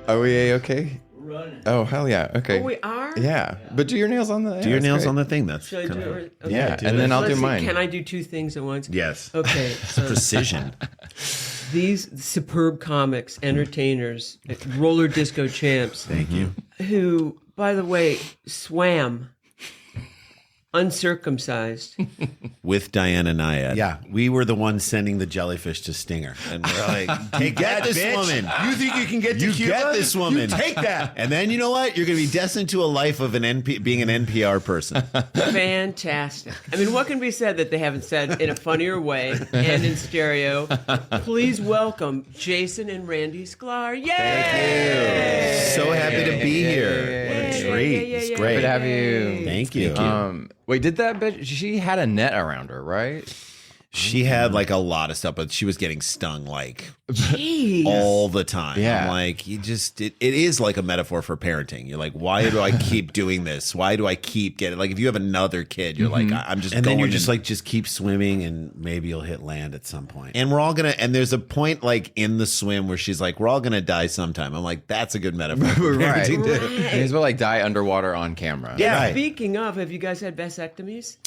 Are we okay? Running. Oh, hell yeah. Okay. Oh, we are? Yeah. But do your nails on the... Do your nails on the thing. That's Should I do it? Okay. Yeah, and then I'll do Let's see, mine. Can I do two things at once? Yes. Okay. Precision. These superb comics, entertainers, roller disco champs, Thank you. who, by the way, swam uncircumcised. With Diana Nyad. Yeah, we were the ones sending the jellyfish to Stinger. And we're like, take Get that, this bitch. woman. You think you can get to You Cuba? get this woman. You take that. And then you know what? You're going to be destined to a life of being an NPR person. Fantastic. I mean, what can be said that they haven't said in a funnier way and in stereo? Please welcome Jason and Randy Sklar. Yay! So happy to be here. What a treat. It's great. Good to have you. Thank you. Wait, did that bitch... She had a net around her, right? She had like a lot of stuff, but she was getting stung like Jeez. all the time. Yeah. I'm like, it is like a metaphor for parenting. You're like, why do I keep doing this? Why do I keep getting, like, if you have another kid, you're like, I'm just And going then you're just like, just keep swimming and maybe you'll hit land at some point. and we're all gonna, and there's a point like in the swim where she's like, we're all gonna die sometime. I'm like, that's a good metaphor. for Right. parenting, too. May as well like die underwater on camera. Yeah. Right. Speaking of, have you guys had vasectomies?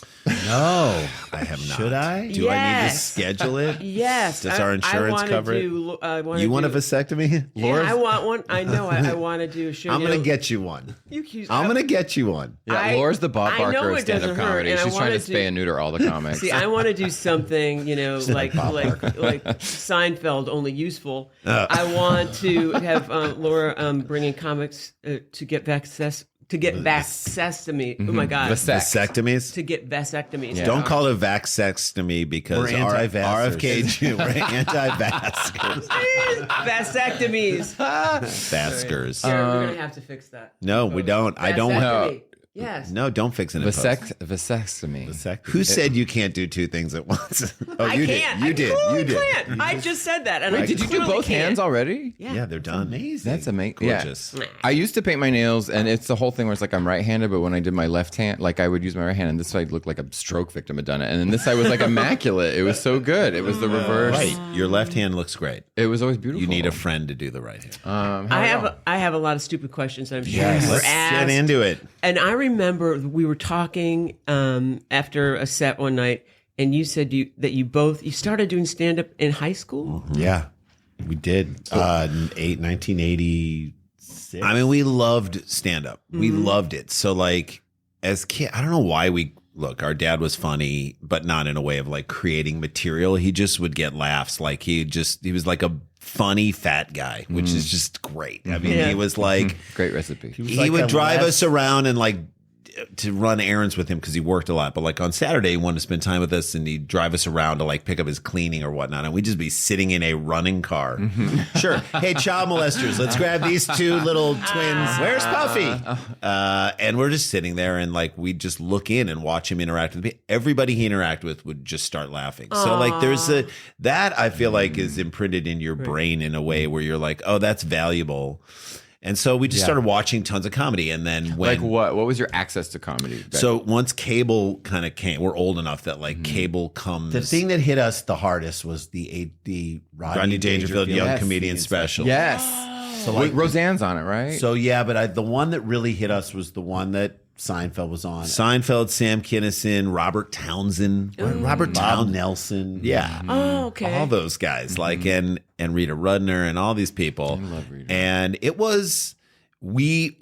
No. I have not. Should I? Do I need to Yes. schedule it? Yes. Does our insurance cover it? You want a vasectomy? Yeah, I want one. I know. I want to do. Show I'm you. gonna get you one. You keep, I'm gonna get you one. Yeah, Laura's the Bob I know Barker of it doesn't stand-up hurt, comedy. and I She's trying to wanna spay and neuter all the comics. See, I want to do something, like Seinfeld, only useful. I want to have Laura bringing comics to get vasectomy. Oh my God, Vasectomies. to get vasectomies. Yeah. Don't call it vax-ectomy because We're anti-vaxxers. RFK, we're anti-vaxxers. Vasectomies. Vaskers. Here, we're gonna have to fix that. No, we don't. I don't want. Vasectomy. Yes. No, don't fix it. in post. Vasectomy. Who said you can't do two things at once? Oh, I you can't. did. You I did. totally You did. can't. I just said that. And Wait, I did you do clearly both can't. hands already? Yeah, they're done. Amazing. That's amazing. Gorgeous. Yeah. I used to paint my nails, and it's the whole thing where it's like I'm right-handed, but when I did my left hand, like I would use my right hand, and this side looked like a stroke victim had done it, and then this side was like immaculate. It was so good. It was the reverse. Right. Your left hand looks great. It was always beautiful. You need a friend to do the right hand. I have a lot of stupid questions. I'm sure Yes. you were Let's asked. get into it. And I remember we were talking after a set one night, and you said you started doing stand up in high school. Yeah, we did. 1986. I mean, we loved stand up. We loved it. So, like, as kid, I don't know why look, our dad was funny, but not in a way of like creating material. He just would get laughs. Like, he was like a funny fat guy, which is just great. I mean, he was like, Great recipe. he would drive us around and like to run errands with him because he worked a lot. But like on Saturday, he wanted to spend time with us and he'd drive us around to like pick up his cleaning or whatnot. And we'd just be sitting in a running car. Sure. Hey, child molesters, let's grab these two little twins. Where's Puffy? And we're just sitting there and like we'd just look in and watch him interact with me. Everybody he interacted with would just start laughing. So like there's that I feel like is imprinted in your brain in a way where you're like, oh, that's valuable. And so we just started watching tons of comedy. And then when... Like what? What was your access to comedy? So once cable kind of came, we're old enough that like cable comes... The thing that hit us the hardest was the Rodney Dangerfield Young Comedian Special. Yes. So like, Roseanne's on it, right? so yeah, but the one that really hit us was the one that Seinfeld was on. Seinfeld, Sam Kinison, Robert Townsend. Bob Nelson. Yeah. Oh, okay. All those guys. Like, and Rita Rudner and all these people. I love Rita. And it was... We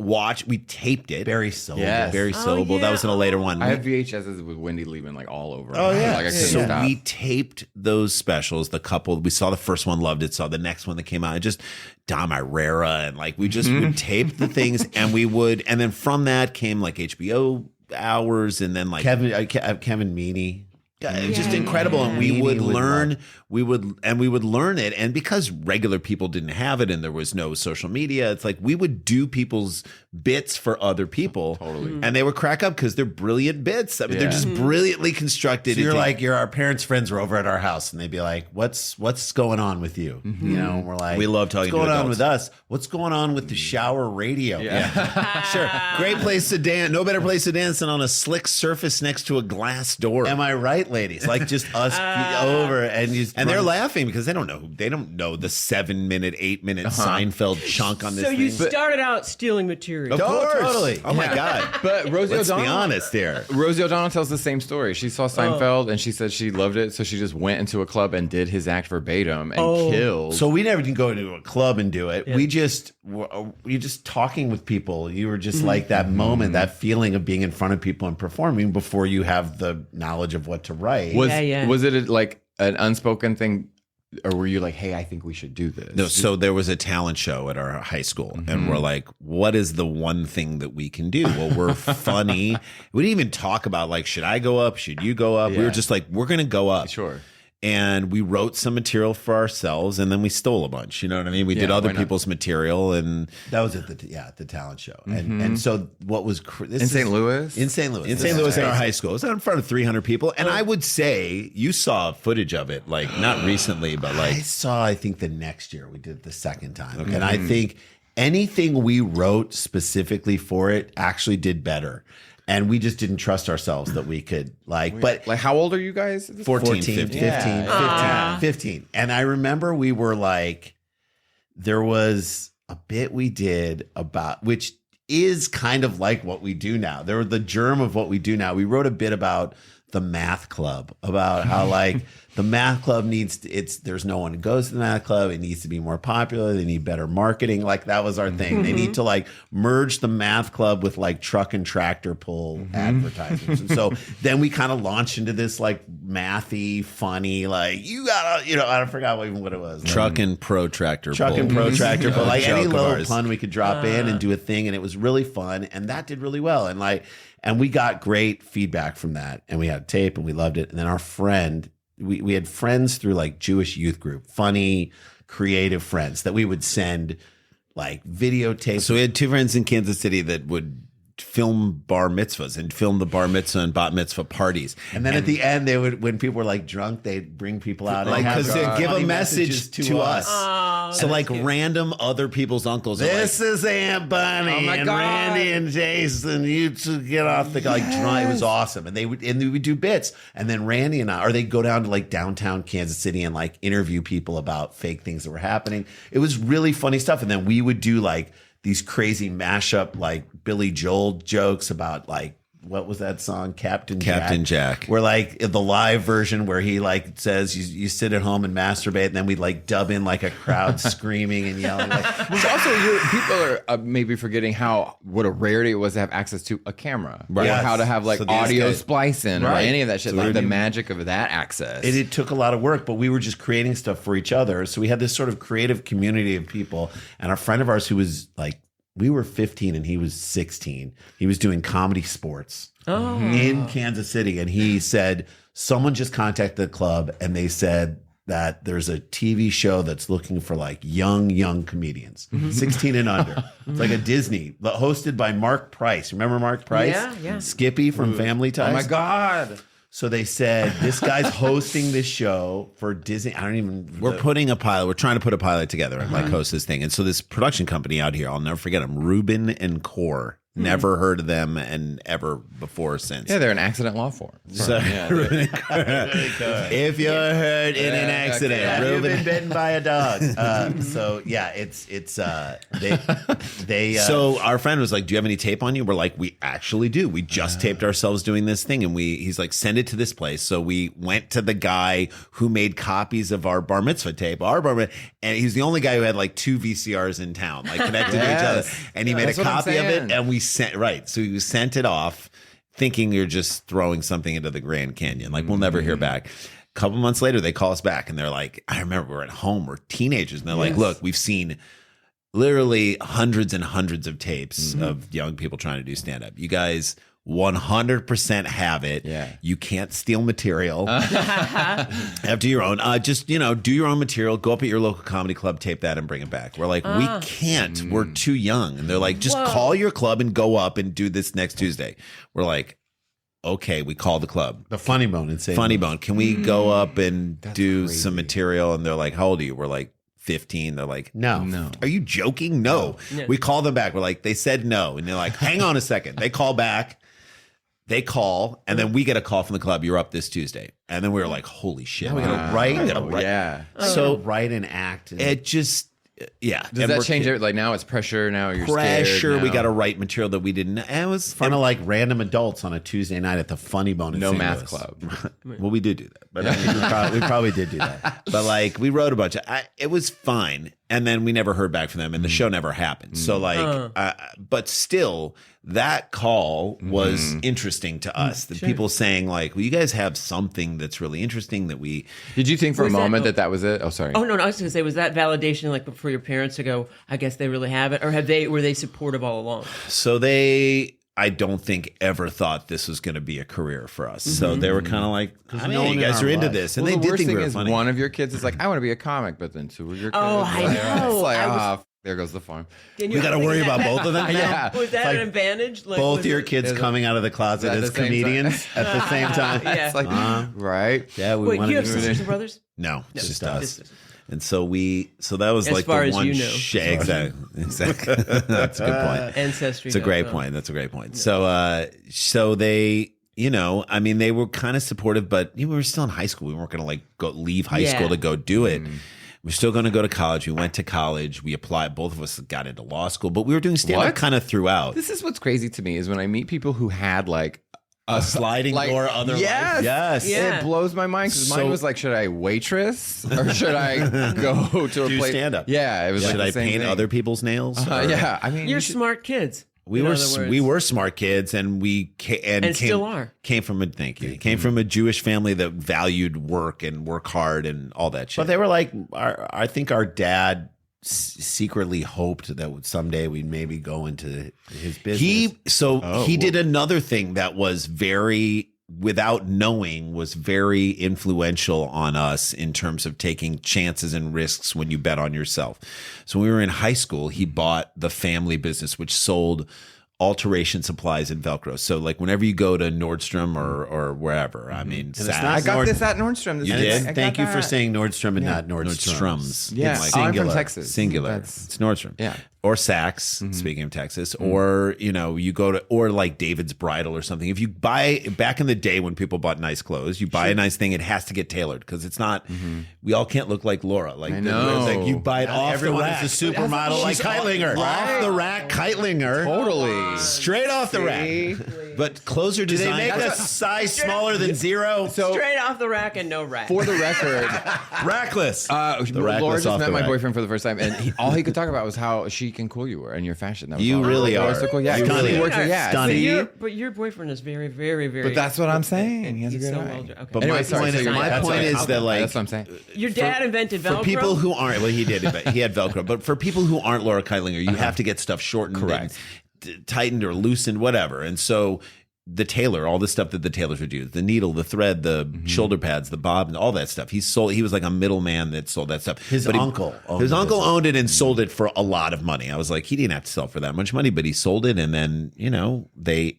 taped it. Barry Silver. Yes. Barry Sobel. yeah. That was in a later one. I have VHSs with Wendy Liebman like all over. Oh, yeah. Like I couldn't So stop. we taped those specials. The couple, we saw the first one, loved it. Saw the next one that came out. And just Dom Irrera. And like, we just would tape the things and and then from that came like HBO hours and then like Kevin Meaney. just incredible. And we would learn, we would learn it. And because regular people didn't have it and there was no social media, it's like we would do people's bits for other people. Totally. And they would crack up because they're brilliant bits. I mean, they're just brilliantly constructed. So our parents' friends were over at our house and they'd be like, what's going on with you? You know, and we're like, We love talking to what's going on adults. with us? What's going on with the shower radio? Sure. Great place to dance. No better place to dance than on a slick surface next to a glass door. Am I right? white ladies, like just us over, and they're laughing because they don't know the 7-minute, 8-minute Seinfeld chunk on this. So thing. you started out stealing material. Of course. Totally. Oh my God. But Rosie Let's O'Donnell, be honest here. Rosie O'Donnell tells the same story. She saw Seinfeld and she said she loved it, so she just went into a club and did his act verbatim and killed. So we never did go to a club and do it. Yeah. We just talking with people. You were just like that moment, that feeling of being in front of people and performing before you have the knowledge of what to write. Was it like an unspoken thing, or were you like, hey, I think we should do this? No, so there was a talent show at our high school, and we're like, what is the one thing that we can do? Well, we're funny. We didn't even talk about like, should I go up? Should you go up? Yeah. We were just like, we're going to go up. Sure. And we wrote some material for ourselves, and then we stole a bunch. You know what I mean? We did other people's material, and that was at the talent show. And so what was in St. Louis? In St. Louis, in our high school. It was in front of 300 people, and I would say you saw footage of it, like not recently, but like I think the next year we did it the second time, and I think anything we wrote specifically for it actually did better. And we just didn't trust ourselves that we could but like, how old are you guys? 14, 15. And I remember we were like, there was a bit we did about, which is kind of like what we do now. There was the germ of what we do now. We wrote a bit about the math club, about how like the math club there's no one who goes to the math club. It needs to be more popular. They need better marketing. Like that was our thing. They need to like merge the math club with like truck and tractor pull advertisements. And so then we kind of launched into this like mathy, funny, like you gotta, I forgot even what it was. Truck and protractor pull. Like any little pun we could drop in and do a thing. And it was really fun. And that did really well. And we got great feedback from that. And we had tape and we loved it. And then our friend, we had friends through like Jewish youth group, funny, creative friends that we would send like videotapes. So we had two friends in Kansas City that would film bar mitzvahs and film the bar mitzvah and bat mitzvah parties. And then at the end, they would, when people were like drunk, they'd bring people out like and give a message to us. Oh, so like random other people's uncles. This is Aunt Bunny and Randy and Jason. You two get off the drunk. It was awesome. And they would do bits. And then Randy and I, or they'd go down to like downtown Kansas City and like interview people about fake things that were happening. It was really funny stuff. And then we would do like these crazy mashup like Billy Joel jokes about like, what was that song? Captain Jack. Where like the live version where he like says you sit at home and masturbate, and then we like dub in like a crowd screaming and yelling. Like, which also people are maybe forgetting what a rarity it was to have access to a camera, right? Or how to have like audio splicing or any of that shit. So like the magic of that access. It took a lot of work, but we were just creating stuff for each other. So we had this sort of creative community of people, and a friend of ours who was like, we were 15 and he was 16. He was doing comedy sports in Kansas City. And he said, someone just contacted the club and they said that there's a TV show that's looking for like young comedians, 16 and under. It's like a Disney, hosted by Mark Price. Remember Mark Price? Yeah. Skippy from Family Ties. Oh my God. So they said, this guy's hosting this show for Disney. We're putting a pilot. We're trying to put a pilot together and like host this thing. And so this production company out here, I'll never forget them, Rubin and Core. Never heard of them and ever before or since. Yeah, they're an accident law firm. So, if you're hurt in an accident, you've been bitten by a dog. So yeah, they. So our friend was like, "Do you have any tape on you?" We're like, "We actually do. We just taped ourselves doing this thing." And he's like, "Send it to this place." So we went to the guy who made copies of our bar mitzvah tape, and he's the only guy who had like 2 VCRs in town, like connected to each other. And he made a copy of it, and we sent So he sent it off, thinking you're just throwing something into the Grand Canyon. Like, we'll never hear back. A couple months later, they call us back, and they're like, I remember we're at home, we're teenagers, and they're like, look, we've seen literally hundreds and hundreds of tapes of young people trying to do stand-up. You guys 100% have it. Yeah. You can't steal material. Have do your own. Just, do your own material. Go up at your local comedy club, tape that, and bring it back. We're like, we can't. We're too young. And they're like, just call your club and go up and do this next Tuesday. We're like, okay, we call the club. The Funny Bone. Funny Bone. Can we go up and do some material? And they're like, how old are you? We're like, 15. They're like, no. Are you joking? No. We call them back. We're like, they said no. And they're like, hang on a second. They call back. They call, and then we get a call from the club. You're up this Tuesday, and then we were like, "Holy shit!" we gotta write. Yeah. So write and act. And it just, yeah. Does that change it? Like now it's pressure. Now you're pressure. scared. We now. got to write material that we didn't. And it was Front of like random adults on a Tuesday night at the Funny Bone. In No St. math Louis. club. Well, we did do that, but I mean, we probably did do that. but like we wrote a bunch of. It was fine, and then we never heard back from them, and the show never happened. So like, but still, that call was interesting to us. The people saying like, "Well, you guys have something that's really interesting that we." Did you think for a Was that- moment that was it? Oh, sorry. Oh no, I was going to say, was that validation like for your parents to go? I guess they really have it, or were they supportive all along? So I don't think ever thought this was going to be a career for us. So they were kind of like, I mean, no one you in guys our are into lives. this, and Well, they the did worst think we thing were is funny. one of your kids is like, I want to be a comic, but then two of your kids. Oh, I like, know. It's like, I was- there goes the farm. Can We got to worry about both of them now. Yeah. Was that Like, an advantage? Like, Both was your it- kids coming out of the closet At as the same comedians at the same time. Yeah. It's like, right? Yeah, we Wait, wanted you have to sisters and brothers? No, it's just no, us. sisters. And so that was As like far the as one you know. exactly. That's a good point. Ancestry. It's a great point. That's a great point. So they, I mean, they were kind of supportive, but we were still in high school. We weren't going to like go leave high Yeah. school to go do it. We're still going to go to college. We went to college. We applied. Both of us got into law school, but we were doing stand up What? kind of throughout. This is what's crazy to me is when I meet people who had like a sliding door other yes, life. Yes. Yeah. It blows my mind because So- mine was like, should I waitress or should I go to a Do place? stand-up. Yeah, it was Should like I the same paint thing. other people's nails? Or- Yeah, I mean, You're you should- smart kids. We in were other words. we were smart kids, and still are. Came from a Jewish family that valued work and work hard and all that shit. But they were like, I think our dad secretly hoped that someday we'd maybe go into his business. He did another thing that was very, without knowing, was very influential on us in terms of taking chances and risks when you bet on yourself. So when we were in high school, he bought the family business, which sold alteration supplies and Velcro. So like whenever you go to Nordstrom or wherever, I mean, it's Saks- not I got Nord- this at Nordstrom. This You is- did? I got Thank you for that. saying Nordstrom and not Nordstrom's. Nordstrom's. Yeah, It's like I'm from singular. Texas. singular. That's- It's Nordstrom. Yeah. Or Saks, speaking of Texas, or, you go to, or like David's Bridal or something. If you buy, back in the day when people bought nice clothes, you buy a nice thing, it has to get tailored because it's not, we all can't look like Laura. Like, I know. it's like you buy it Not off the everyone rack. is a supermodel like She's Kightlinger. Off the rack, Kightlinger. Totally. Straight off the See? rack. But clothes are Do they designed. make a That's size smaller than 0? So Straight off the rack and no rack. for the record, Rackless. Laura rackless just off met the my rack. boyfriend for the first time, and all he could talk about was how chic and cool you were and your fashion. That was You all. really That was are. so cool. Yeah, You because really he are. works with- yeah, Stunning. see? But your boyfriend is very, very, very. But that's what I'm saying. He has a He's good so eye. well- okay. But Anyway, my sorry, point so is, you're my right. point That's is that like that's what I'm saying. Your dad invented Velcro. for people who aren't, well, he did, but he had Velcro. But for people who aren't Laura Kightlinger, you have to get stuff shortened, Correct. and tightened or loosened, whatever. And so the tailor, all the stuff that the tailors would do, the needle, the thread, the shoulder pads, the bob, and all that stuff. He was like a middle-man that sold that stuff. His But uncle owned his the uncle business. owned it and sold it for a lot of money. I was like, he didn't have to sell for that much money, but he sold it, and then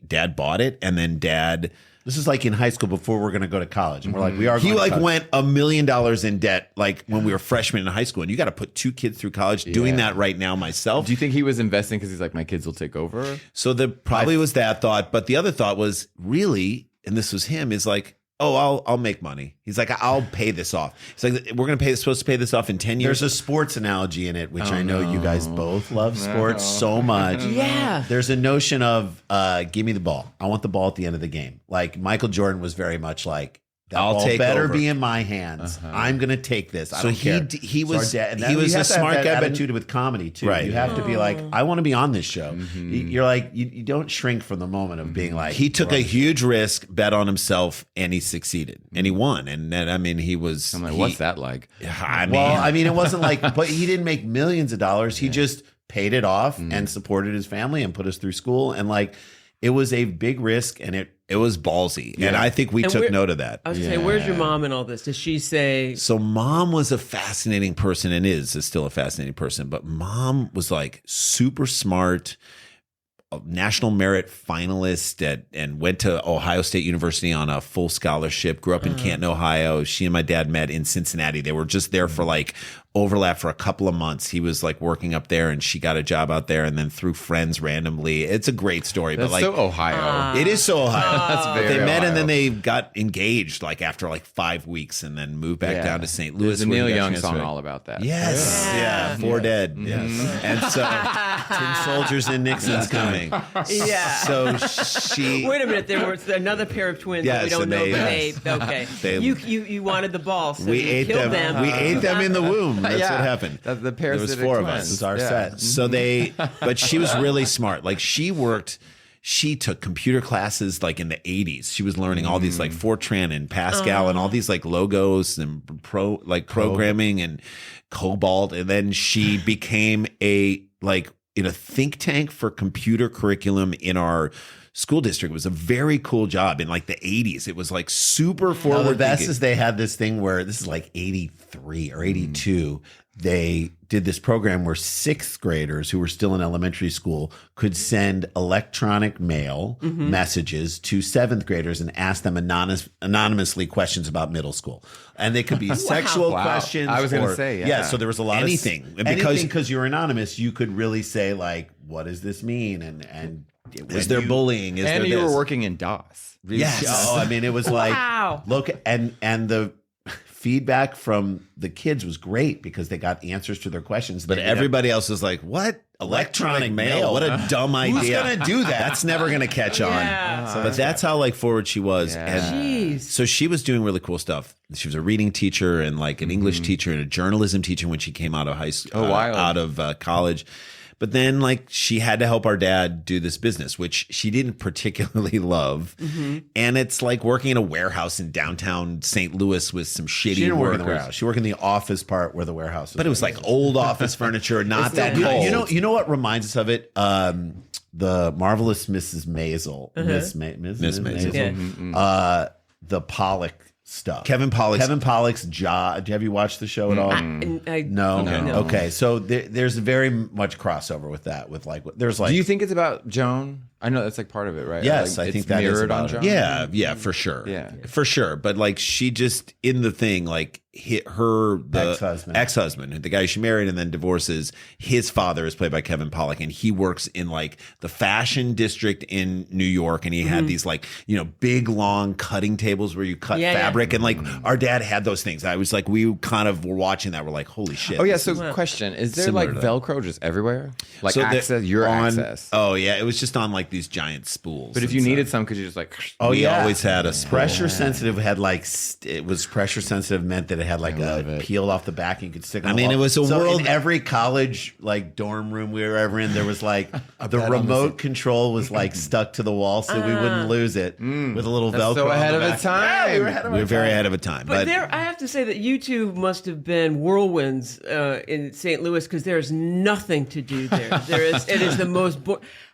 dad bought it, and then dad. This is like in high school before we're going to go to college. And we're like, we are He going to like college. went $1 million in debt like when we were freshmen in high school, and you got to put 2 kids through college. Doing that right now myself. Do you think he was investing because he's like, my kids will take over? So the probably was that thought, but the other thought was really, and this was him, is like, oh, I'll make money. He's like, I'll pay this off. It's like we're supposed to pay this off in 10 years. There's a sports analogy in it, which I know you guys both love sports so much. Yeah. There's a notion of give me the ball. I want the ball at the end of the game. Like Michael Jordan was very much like, that I'll ball take better over. be in my hands. I'm going to take this. I So don't he care. d- he So our was- dad- and he that- was you a have to have smart that guy, but- attitude with comedy too. Right. You have to be like, I want to be on this show. You're like, you don't shrink from the moment of being like. He took we're a on the huge risk, bet on himself, and he succeeded, and he won. And then, I mean, he was. I'm like, what's that like? I mean, Well, I mean, it wasn't like, but he didn't make millions of dollars. He just paid it off and supported his family and put us through school. And like, it was a big risk, and it was ballsy, and I think we And took where- note of that. I was gonna say, where's your mom in all this? Does she say? So mom was a fascinating person and is still a fascinating person, but mom was like super smart, a national merit finalist and went to Ohio State University on a full scholarship, grew up in Canton, Ohio. She and my dad met in Cincinnati. They were just there for like overlapped for a couple of months. He was like working up there and she got a job out there, and then through friends randomly. It's a great story. That's but like so Ohio. it is so Ohio. That's very They met Ohio. and then they got engaged like after like 5 weeks and then moved back down to St. Louis. There's a where Neil he got Young transferred. song all about that. Yes. Yeah. Four Dead. Yes. And so Tin Soldiers and Nixon's coming. Yeah. So she. Wait a minute. There was another pair of twins that we Yes, don't and know. they- Okay. You wanted the ball, so We you ate killed them. them. We ate them in the womb. That's Yeah. what happened. The There was parasitic 4 of twins. us. It's our Yeah. set. So but she was really smart. Like she took computer classes like in the 80s. She was learning all these like Fortran and Pascal and all these like logos and programming and Cobalt. And then she became in a think tank for computer curriculum in our school district. It was a very cool job in like the 80s. It was like super Now, forward. the best thinking. is they had this thing where this is like 83 or 82. They did this program where 6th graders who were still in elementary school could send electronic mail messages to 7th graders and ask them anonymously questions about middle school. And they could be sexual Wow. questions. I was gonna or- say, yeah. So there was a lot Anything. of because you're anonymous, you could really say like, what does this mean? And Is there bullying? Is And there you this? were working in DOS. Yes. Oh, I mean, it was like, Wow. look, and the feedback from the kids was great because they got answers to their questions. But They ended up- everybody else is like, what? Electronic mail? What a dumb idea. Who's gonna do that? That's never going to catch on. Yeah. But that's how like forward she was. Yeah. And Jeez. so she was doing really cool stuff. She was a reading teacher and like an English teacher and a journalism teacher when she came out of high school, Oh, wild. out of college. But then, like, she had to help our dad do this business, which she didn't particularly love. And it's like working in a warehouse in downtown St. Louis with some shitty She didn't work in the workers. warehouse. She worked in the office part where the warehouse was. But it was like old office furniture, not that cold. You know what reminds us of it? The marvelous Mrs. Maisel, Miss Maisel, Yeah. the Pollock stuff. Kevin Pollak's job. Have you watched the show at all? No. Okay, so there's very much crossover with that. With like, there's like, Do you think it's about Joan? I know that's like part of it, right? Yes, Like, I think it's that is mirrored about on it. Joan. Yeah, for sure. Yeah. For sure. But like she just in the thing, like hit the ex-husband, the guy she married and then divorces. His father is played by Kevin Pollak, and he works in like the fashion district in New York. And he had these like, big long cutting tables where you cut fabric. And like our dad had those things. I was like, we kind of were watching that. We're like, holy shit. Oh yeah. this is- So question: is there Similar like to that. Velcro just everywhere? Like So access, your access. Oh yeah, it was just on like these giant spools. But if and you stuff. needed some, could you just like? we always had a spool. pressure sensitive had like it was pressure sensitive meant that it had like a peeled off the back and you could stick. On I the mean, wall. it was a so world- in every college like dorm room we were ever in. There was like the remote control was like stuck to the wall so we wouldn't lose it with a little Velcro. so on ahead the of its back. time. Yeah, we were ahead of We our were very time. ahead of a time. But there, I have to say that you two must have been whirlwinds in St. Louis because there's nothing to do there. It is the most.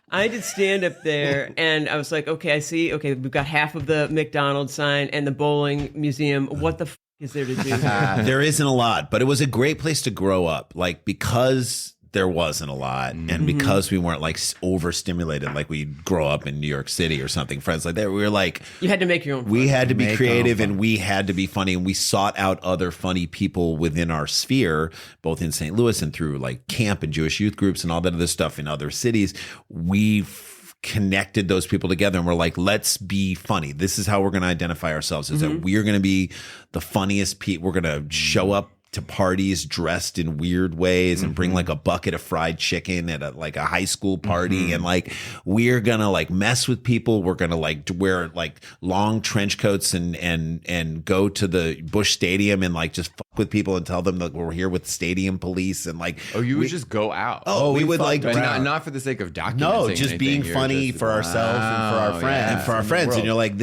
I did stand up there, and I was like, okay, I see. Okay, we've got half of the McDonald's sign and the bowling museum. What the f- is there to do here? There isn't a lot, but it was a great place to grow up. Like because there wasn't a lot, and because we weren't like overstimulated, like we grow up in New York City or something. Friends like that, we were like. You had to make your own. We had to be Make creative our own and we had to be funny, and we sought out other funny people within our sphere, both in St. Louis and through like camp and Jewish youth groups and all that other stuff in other cities. We've connected those people together and we're like, let's be funny. This is how we're going to identify ourselves, is that we're going to be the funniest people. We're going to show up to parties dressed in weird ways and bring like a bucket of fried chicken at a high school party. And like, we're going to like mess with people. We're going to like wear like long trench coats and go to the Busch Stadium and like just fuck with people and tell them that we're here with stadium police and like, Oh, you would just go out. we would like, But not for the sake of documenting. No, just anything. being You're funny just- for ourselves and for our Wow, friends. yeah. and for our friends, and you're like,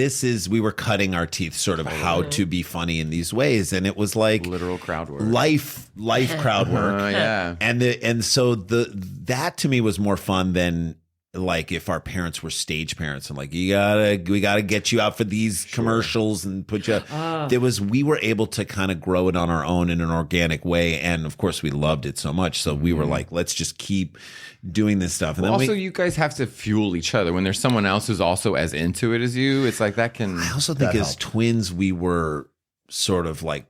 we were cutting our teeth sort of how to be funny in these ways. And it was like Literal crowd work. life crowd work. Yeah. And so that to me was more fun than like if our parents were stage parents and like we gotta get you out for these commercials and put you we were able to kind of grow it on our own in an organic way, and of course we loved it so much, so we were like, let's just keep doing this stuff. And Well, then also, you guys have to fuel each other. When there's someone else who's also as into it as you, it's like that can. I also think That as helped. twins we were sort of like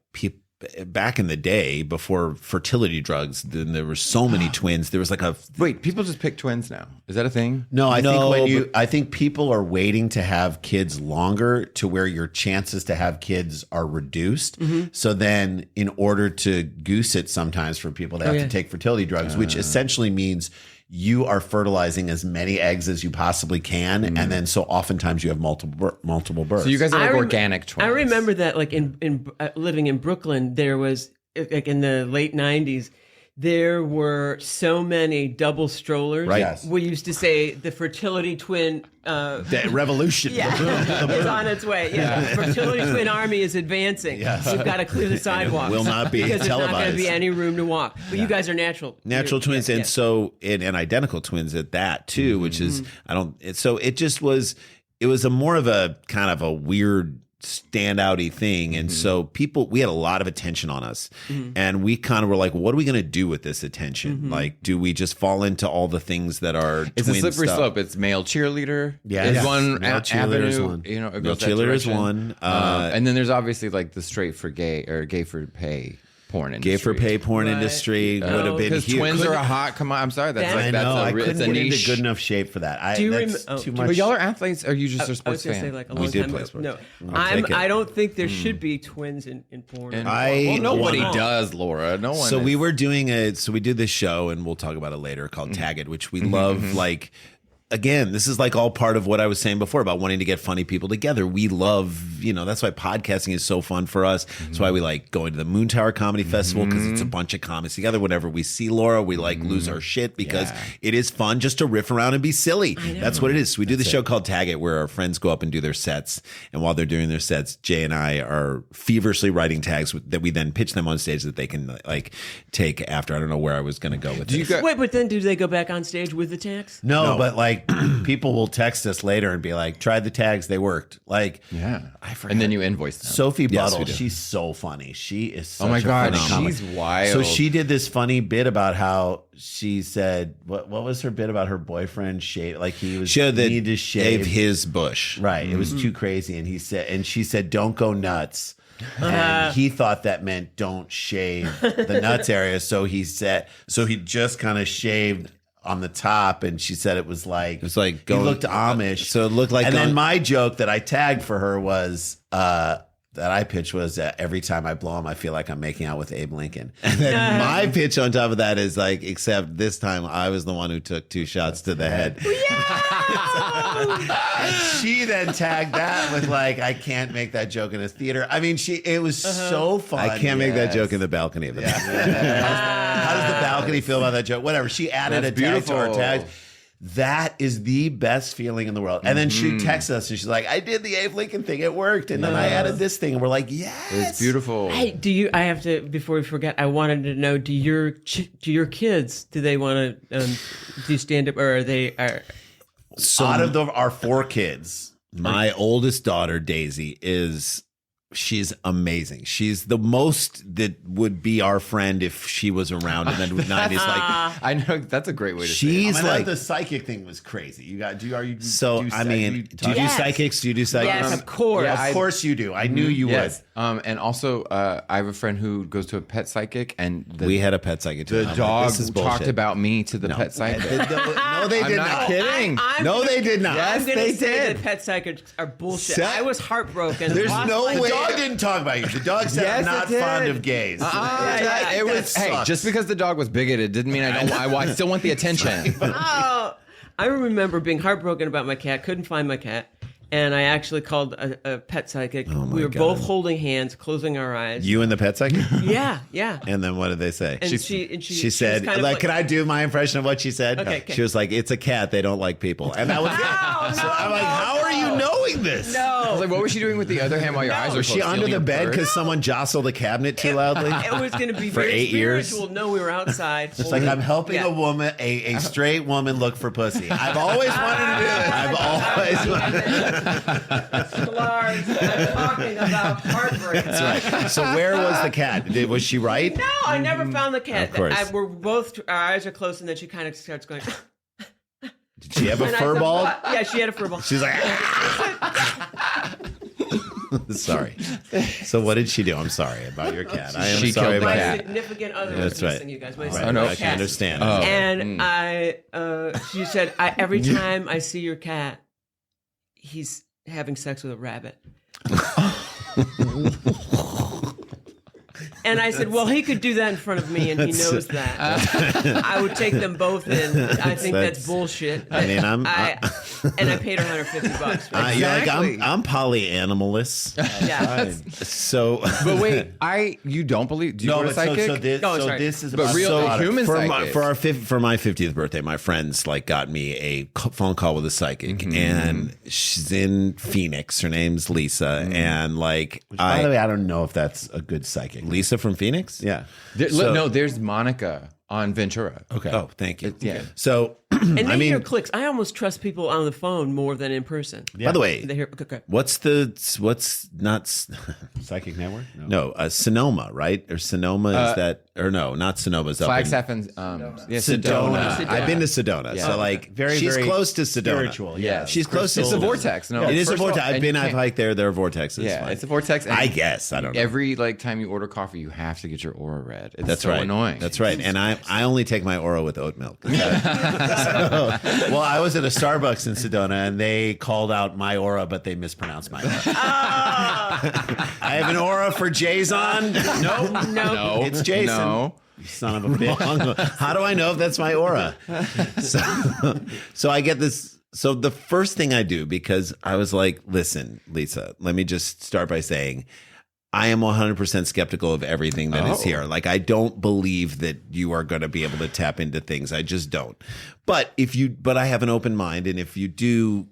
back in the day before fertility drugs, then there were so many twins. There was like a Wait, people just pick twins now. Is that a thing? No, No, I think people are waiting to have kids longer to where your chances to have kids are reduced. So then in order to goose it sometimes for people, they have to take fertility drugs, which essentially means you are fertilizing as many eggs as you possibly can, and then so oftentimes you have multiple births. So you guys are like rem- organic twins. I remember that, like in living in Brooklyn, there was like in the late '90s, there were so many double strollers. Right. Yes. We used to say the fertility twin. That revolution. It's on its way. Yeah, the fertility twin army is advancing. Yes. You've got to clear the sidewalks. will not be because there's not going to televised. be any room to walk. But you guys are natural twins, Yeah, and yeah. so and identical twins at that too, which is so it just was. It was a more of a kind of a weird standouty thing, and so we had a lot of attention on us, and we kind of were like, what are we going to do with this attention? Like, do we just fall into all the things that are It's a twin slippery stuff? slope. It's male cheerleader. Yeah. is Yes. one Male cheerleader is avenue. one. You know, it Male goes that cheerleader is direction. one. And then there's obviously like the straight for gay or gay for pay porn industry. Gay for pay porn Right. industry would have been because huge. twins are a hot. Come on, I'm sorry. That's That- like I that's know. I a couldn't it's a get niche. into good enough shape for that. Do you That's rem- too oh, much. But y'all are athletes, or are you just a I was sports going to fan? say like a We long did time play ago. sports. No, I'll take it. I don't think there should be twins in porn. And- I- well, nobody Wow. does, Laura. No one. So we is. were doing we did this show, and we'll talk about it later, called Tag It, which we love. Like, again, this is like all part of what I was saying before about wanting to get funny people together. We love, that's why podcasting is so fun for us. That's why we like going to the Moon Tower Comedy Festival, because it's a bunch of comics together. Whenever we see Laura, we like lose our shit because it is fun just to riff around and be silly. That's what it is. So we do the show called Tag It, where our friends go up and do their sets. And while they're doing their sets, Jay and I are feverishly writing tags that we then pitch them on stage that they can like take after. I don't know where I was going to go with this. Wait, but then do they go back on stage with the tags? No, but like people will text us later and be like, tried the tags, they worked. Like, Yeah, I forgot. and then you invoice them. Sophie Yes, Buttle, we do. she's so funny. She is such Oh my a God, funny comic. she's wild. So she did this funny bit about how she said, what was her bit about her boyfriend shave? Like he was Show that needed to shave. his bush. Right. It was too crazy. And she said, don't go nuts. And he thought that meant don't shave the nuts area. So he just kind of shaved on the top, and she said it was like It's like he going- looked Amish. so it looked like And then going- my joke that I tagged for her was that I pitched was every time I blow him, I feel like I'm making out with Abe Lincoln. And then my pitch on top of that is like, except this time I was the one who took 2 shots to the head. And she then tagged that with like, I can't make that joke in a theater. I mean, it was so fun. I can't make that Yes. joke in the balcony of the How does the balcony feel about that joke? Whatever. She added That's a tag to our beautiful. tags. That is the best feeling in the world. And then she texts us and she's like, I did the Abe Lincoln thing. It worked. And then I added this thing. And we're like, yes. It's beautiful. Hey, I have to, before we forget, I wanted to know, do your kids, do they want to do stand up, or are they, So Out of our 4 kids, my oldest daughter, Daisy, she's amazing. She's the most that would be our friend if she was around in the 90s. Like, I know that's a great way to say she's I mean, like, the psychic thing was crazy. You got, are you, so, do I mean, do you do Yes. psychics? Do you do psychics? yes, of course. yeah, Of course you do. I knew you Yes. would. And also, I have a friend who goes to a pet psychic, and We had a pet psychic too. the I'm like, dog this is talked bullshit. about me to the pet psychic. No, they I'm did not not. kidding. No, they did not. I'm going they to say did. that pet psychics are bullshit. Set- I was heartbroken. There's Lost no my way- The dog. dog didn't talk about you. The dog said, Yes, I'm not it did. fond of gays. yeah. It was. That Hey, sucks. just because the dog was bigoted didn't mean I still want the attention. Oh, I remember being heartbroken about my cat. Couldn't find my cat, and I actually called a pet psychic. We were God. both holding hands, closing our eyes. You and the pet psychic? Yeah, yeah. And then what did they say? And she she said, was kind of like, can I do my impression of what she said? Okay. She was like, it's a cat. They don't like people. And that was it. So I'm like, how are you knowing this? I was like, what was she doing with the other hand while your eyes were Was closed? she under Stealing the your bed purse? because someone jostled the cabinet too loudly? It was going to be For very 8 years? spiritual. No, we were outside. It's like I'm helping Yeah. a woman, a straight woman look for pussy. I've always wanted to do it. I've always wanted Sklars, I'm talking about heartbreak. Right. So where was the cat? Was she right? No, I never found the cat. Of course. We're both, our eyes are closed, and then she kind of starts going. Did she have a And I fur thought, ball? "What?" Yeah, she had a fur ball. She's like, Sorry. So what did she do? I'm sorry about your cat. I am She sorry killed the about My cat. significant other That's was right. missing, you guys. My Right. significant no. I can cat. understand. Oh. And she said, every time I see your cat, he's having sex with a rabbit. And I said, well, he could do that in front of me, and he knows that. I would take them both in. I think that's bullshit. I mean, and I paid her $150 for it. You're like, Exactly. I'm polyanimalist. Yeah. So, But wait, you don't believe? Do you go to psychic? Oh, sorry. this is But about real so human for psychics. for my 50th birthday, my friends like got me a phone call with a psychic, and she's in Phoenix. Her name's Lisa, and like By the way, I don't know if that's a good psychic. Lisa from Phoenix. Yeah. No, there's Monica on Ventura. Okay. Oh, thank you. Yeah. So, And they I mean, hear clicks. I almost trust people on the phone more than in person. by the way, They hear, okay. what's not Psychic network? no Sonoma, right? Or Sonoma is that or no, not Sonoma's up in Flagstaff and Sedona. Sedona. I've been to Sedona, Yeah. so like Very, she's very close to Sedona. spiritual, yeah. she's close to. It's a Sedona. vortex. No, It is a First of all, vortex. I've and been. you I've can't- hiked there. There are vortexes. Yeah, Fine. it's a vortex. And I guess I don't know. Every time you order coffee, you have to get your aura read. It's That's so right. annoying. That's right. And I only take my Oro with oat milk. Well, I was at a Starbucks in Sedona, and they called out my aura, but they mispronounced my aura. I have an aura for Jason. No, No, It's Jason. No. son of a bitch. How do I know if that's my aura? So I get this. So the first thing I do, because I was like, listen, Lisa, let me just start by saying, I am 100% skeptical of everything that is here. Like, I don't believe that you are going to be able to tap into things. I just don't. But I have an open mind. And if you do,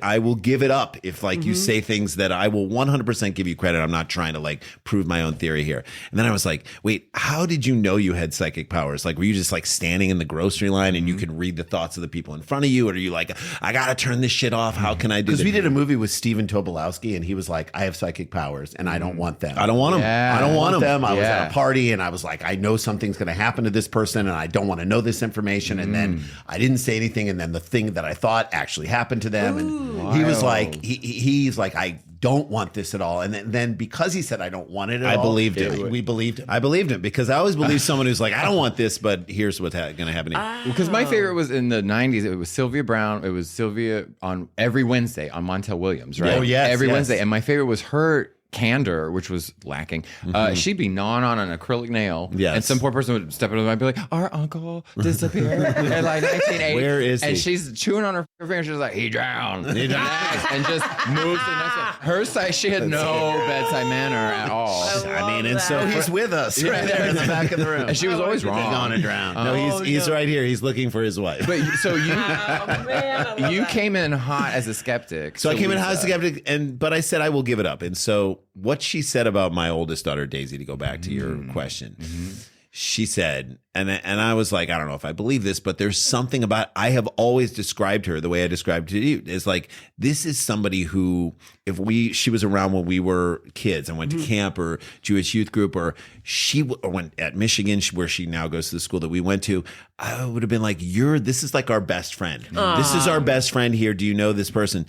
I will give it up if like you say things that I will 100% give you credit. I'm not trying to like prove my own theory here. And then I was like, wait, how did you know you had psychic powers? Like, were you just like standing in the grocery line and you could read the thoughts of the people in front of you? Or are you like, I got to turn this shit off. How can I do Because this? we did a movie with Stephen Tobolowsky, and he was like, I have psychic powers, and I don't want them. I don't want them. Yeah. I don't want them. I was Yeah. at a party, and I was like, I know something's going to happen to this person, and I don't want to know this information. And then I didn't say anything, and then the thing that I thought actually happened to them. And he was like, he's like, I don't want this at all. And then because he said I don't want it at all, I believed him. We believed him. I believed him because I always believe someone who's like, I don't want this, but here's what's going to happen to you. Because my favorite was in the 90s. It was Sylvia Brown. It was Sylvia on every Wednesday on Montel Williams, right? Oh, yes, every yes. Wednesday. And my favorite was her candor, which was lacking. She'd be gnawing on an acrylic nail. Yes. And some poor person would step into the and be like, our uncle disappeared in like 1980. Where is he? And she's chewing on her finger. She's like, he drowned. He drowned. And just moves to the next one. Her side, she had no bedside manner at all. I mean, and so He's with us right there in the back of the room. And she was always wrong. Gonna drown. No, he's right here. He's looking for his wife. But so you Oh, man, I love you that. came in hot as a skeptic. So I came in Lisa- hot as a skeptic, but I said I will give it up. And so what she said about my oldest daughter Daisy, to go back to your question, she said, and I was like, I don't know if I believe this, but there's something about, I have always described her the way I described to you, is like, this is somebody who, she was around when we were kids and went to camp or Jewish youth group, or she went at Michigan, where she now goes to the school that we went to, I would have been like, this is like our best friend. This is our best friend here. Do you know this person?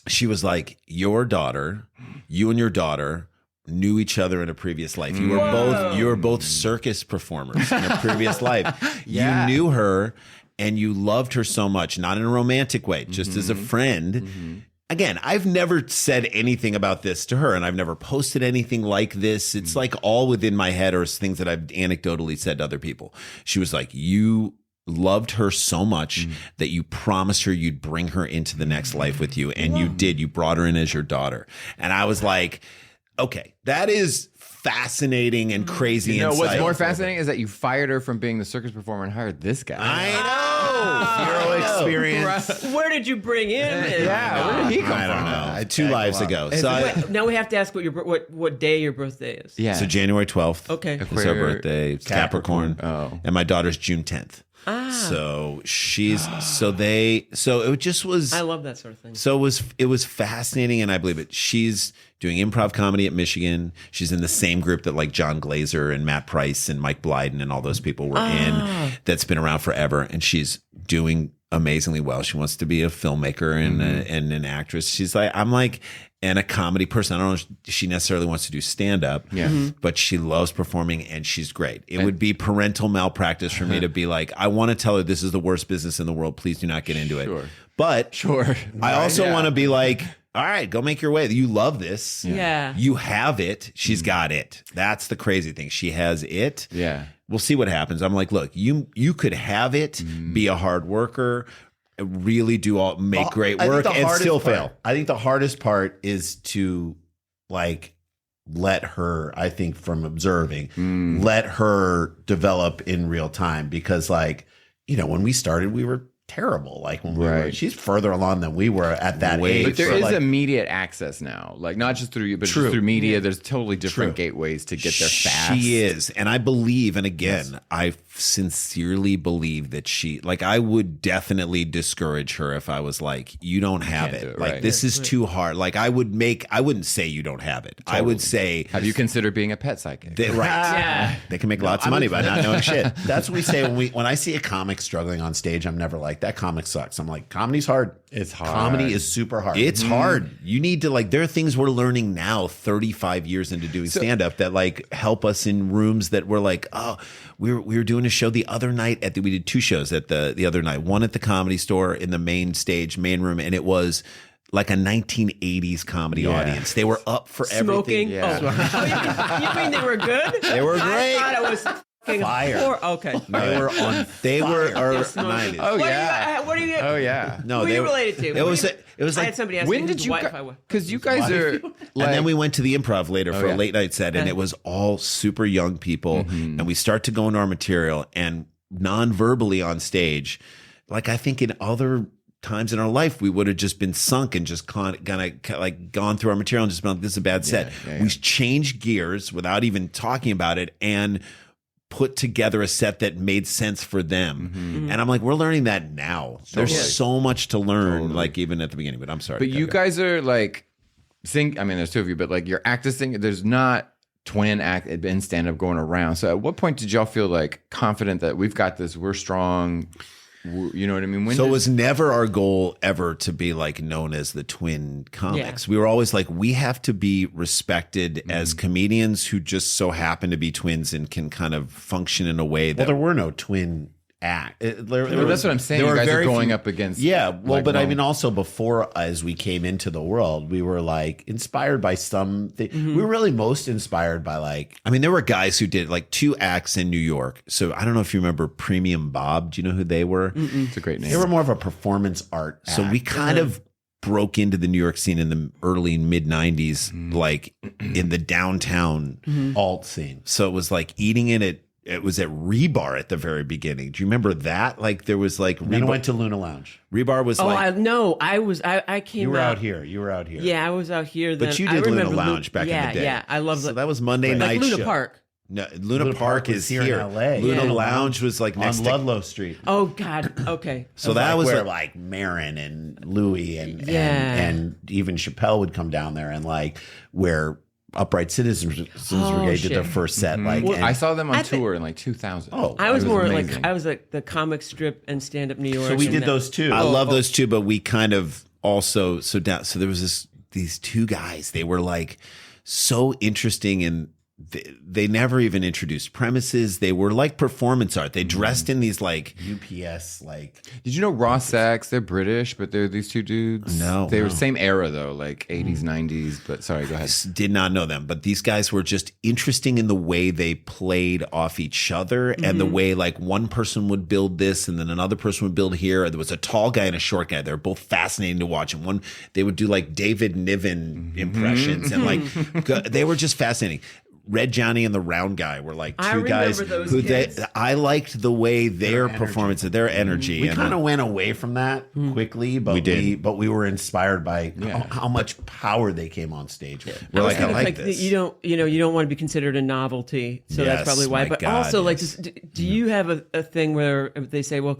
She was like, you and your daughter knew each other in a previous life. You were both circus performers in a previous life. Yeah. You knew her and you loved her so much, not in a romantic way, just as a friend. Again, I've never said anything about this to her, and I've never posted anything like this. It's like all within my head or things that I've anecdotally said to other people. She was like, you loved her so much that you promised her you'd bring her into the next life with you. And you did. You brought her in as your daughter. And I was like, okay, that is fascinating and crazy. You know what's insight. more fascinating is that you fired her from being the circus performer and hired this guy. I know. Zero experience. Where did you bring him in? Yeah, where did he come I from? don't know. 2 lives ago. So, Wait, now we have to ask what day your birthday is. Yeah. so January 12th. Okay. It's Aquarius- our birthday. It's Capricorn. Oh. And my daughter's June 10th. So it just was. I love that sort of thing. So it was fascinating, and I believe it. She's doing improv comedy at Michigan. She's in the same group that like John Glazer and Matt Price and Mike Blyden and all those people were in. That's been around forever, and she's doing amazingly well. She wants to be a filmmaker and an actress. I'm like, and a comedy person. I don't know if she necessarily wants to do stand up, but she loves performing and she's great. It would be parental malpractice for me to be like, I want to tell her this is the worst business in the world. Please do not get into it. But I also want to be like, all right, go make your way. You love this. Yeah. You have it. She's got it. That's the crazy thing. She has it. Yeah. We'll see what happens. I'm like, look, you could have it, be a hard worker, really make great work, and still fail. I think the hardest part is to like let her, I think from observing, let her develop in real time, because like, you know, when we started, we were terrible. Like when we were, she's further along than we were at that age. But there is immediate access now, like not just through you, but just through media. There's totally different gateways to get there fast. She is. And I believe, and again, I sincerely believe that I would definitely discourage her if I was like, you don't have it. Like this is too hard. Like I wouldn't say you don't have it. Totally. I would say, have you considered being a pet psychic? They can make lots of money by not knowing shit. That's what we say when I see a comic struggling on stage. I'm never like, that comic sucks. I'm like, comedy's hard. It's hard. Comedy is super hard. It's hard. You need to there are things we're learning now 35 years into doing stand-up that like help us in rooms that we're like, oh, we were doing a show the other night we did 2 shows at the other night. One at the Comedy Store in the main room, and it was like a 1980s comedy audience. They were up for Smoking. everything. Yeah. You mean they were good? They were great. I thought it was fire. Okay. They were on. They were 90s. Oh yeah. What are you? Oh yeah. No, who are you related to? It was I like, had somebody ask when me did whose you? wife I was. Because you guys are. and then we went to the Improv later for a late night set, and it was all super young people, and we start to go into our material and non-verbally on stage, like I think in other times in our life we would have just been sunk and just gone through our material and just been like, this is a bad set. We changed gears without even talking about it and put together a set that made sense for them. And I'm like, we're learning that now. There's so much to learn, like even at the beginning, but I'm sorry. But you guys are like, I mean, there's 2 of you, but like you're acting, there's not twin act in stand-up going around. So at what point did y'all feel like confident that we've got this, we're strong, you know what I mean? It was never our goal ever to be like known as the twin comics. We were always like, we have to be respected as comedians who just so happen to be twins and can kind of function in a way that. Well, there were no twin act. That's what I'm saying. You guys are going up against. Yeah, well, but I mean, also before, as we came into the world, we were like inspired by something. We were really most inspired by like. I mean, there were guys who did like 2 acts in New York. So I don't know if you remember Premium Bob. Do you know who they were? It's a great name. They were more of a performance art act. So we kind of broke into the New York scene in the early mid 90s, like in the downtown alt scene. So it was like eating it was at Rebar at the very beginning. Do you remember that? Like there was like Then I went to Luna Lounge. Rebar was I came. You were out here. You were out here. Yeah, I was out here. Then. But you I did Luna remember Lounge back in the day. Yeah, I love So that was Monday night Luna show. Park. No, Luna Park is here in LA. Luna Lounge was like next on to Ludlow Street. Oh God. Okay. So that was where like Marin and Louis and even Chappelle would come down there, and like where Upright Citizens Brigade did their first set. Like, well, I saw them on tour in like 2000. I was more amazing. Like I was like the comic strip and stand up New York. So we did those too. I love those too, but we kind of also so there was these 2 guys. They were like so interesting and. They never even introduced premises. They were like performance art. They dressed in these like UPS like. Did you know Raw Sachs? They're British, but they're these 2 dudes. No, they were same era though, like 80s, 90s. But sorry, go ahead. Did not know them, but these guys were just interesting in the way they played off each other and the way like one person would build this and then another person would build here. There was a tall guy and a short guy. They're both fascinating to watch. And one they would do like David Niven impressions and like they were just fascinating. Red Johnny and the Round Guy were like 2 guys who I liked the way their performance, their energy. We kind of went away from that quickly, but we were inspired by how much power they came on stage with. We're like, I like this. You don't want to be considered a novelty, so that's probably why. But also, like, do you have a thing where they say, "Well,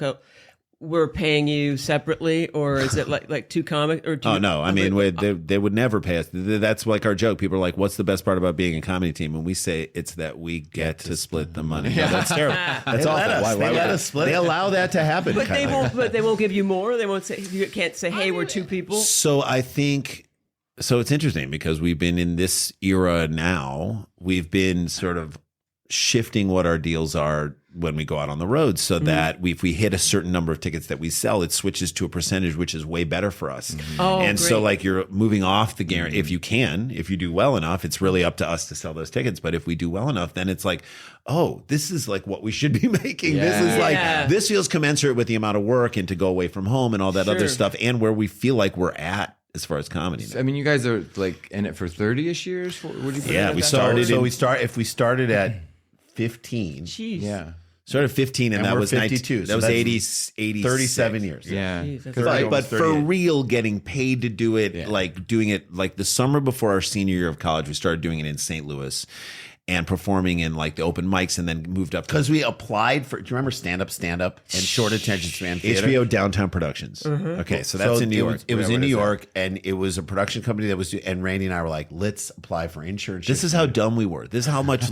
we're paying you separately," or is it like 2 comics? Or no, I mean they would never pay us. That's like our joke. People are like, "What's the best part about being a comedy team?" And we say it's that we get to split the money. No, that's terrible. That's awful. Why let us split? They allow that to happen. But they won't. But they won't give you more. They won't say you can't say, "Hey, we're 2 people." So I think So it's interesting because we've been in this era now. We've been sort of shifting what our deals are when we go out on the road so that if we hit a certain number of tickets that we sell, it switches to a percentage, which is way better for us. Oh, and great. so like you're moving off the guarantee. If you do well enough, it's really up to us to sell those tickets. But if we do well enough, then it's like, oh, this is like what we should be making. This is like, this feels commensurate with the amount of work and to go away from home and all that other stuff and where we feel like we're at as far as comedy. I mean, you guys are like in it for 30-ish years. Would you put it at we that? started. If we started at 15, Jeez. Yeah. Started 15 and that we're was 52. That So was that's 80, 37 years. Yeah. Jeez, that's 'Cause But for 38. real, getting paid to do it, like doing it like the summer before our senior year of college, we started doing it in St. Louis and performing in like the open mics and then moved up Because we applied for, do you remember stand up, and short attention span theater? HBO Downtown Productions. Okay, so that's in New York. It was What in New is that? York, and it was a production company that was, and Randy and I were like, let's apply for insurance. This is how dumb we were. This is how much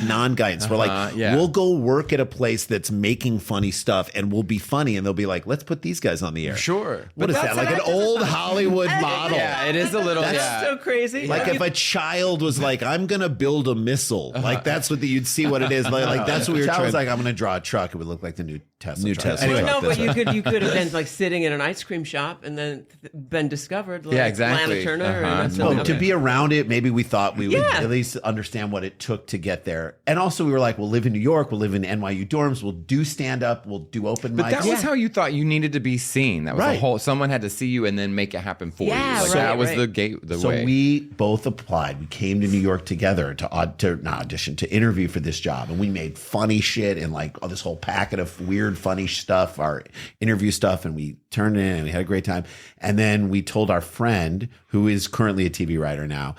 non-guidance. We're like, yeah. we'll go work at a place that's making funny stuff and we'll be funny and they'll be like, let's put these guys on the air. Sure. What is that? Like an old Hollywood model. Yeah, it is a little. So crazy. Like if a child was like, I'm going to build a missile, like that's what you'd see what it is. Like that's what we were Child trying was like, I'm going to draw a truck. It would look like the new Tesla. New truck. Tesla Anyway, truck. No, but That's you could have been like sitting in an ice cream shop and then been discovered. Like Yeah, exactly. Lana Turner. Uh-huh. And well, to be around it, maybe we thought we would Yeah. at least understand what it took to get there. And also, we were like, we'll live in New York, we'll live in NYU dorms, we'll do stand up, we'll do open But mics. that was how you thought you needed to be seen. That was Right. the whole. Someone had to see you and then make it happen for Yeah, you. Like, right, that was right. the gate. The So way. we both applied. We came to New York together to interview for this job, and we made funny shit and like this whole packet of weird, funny stuff, our interview stuff, and we turned it in and we had a great time. And then we told our friend, who is currently a TV writer now,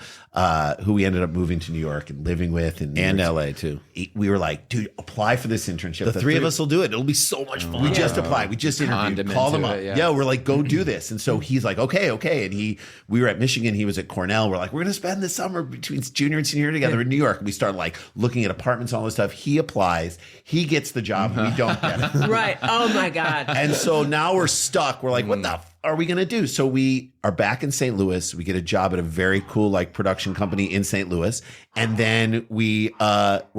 who we ended up moving to New York and living with, and LA too. We were like, dude, apply for this internship. The three of us will do it. It'll be so much fun. We just applied. We just interviewed. Condiment Called him to up. it, Yeah. yeah. We're like, go do this. And so he's like, okay. And we were at Michigan. He was at Cornell. We're like, we're gonna spend the summer between junior and senior year together in New York. And we started like looking at apartments, all this stuff. He applies. He gets the job. We don't get it. right. Oh my God. And so now we're stuck. We're like, what the f are we gonna do? So we are back in St. Louis. We get a job at a very cool like production company in St. Louis. And then we're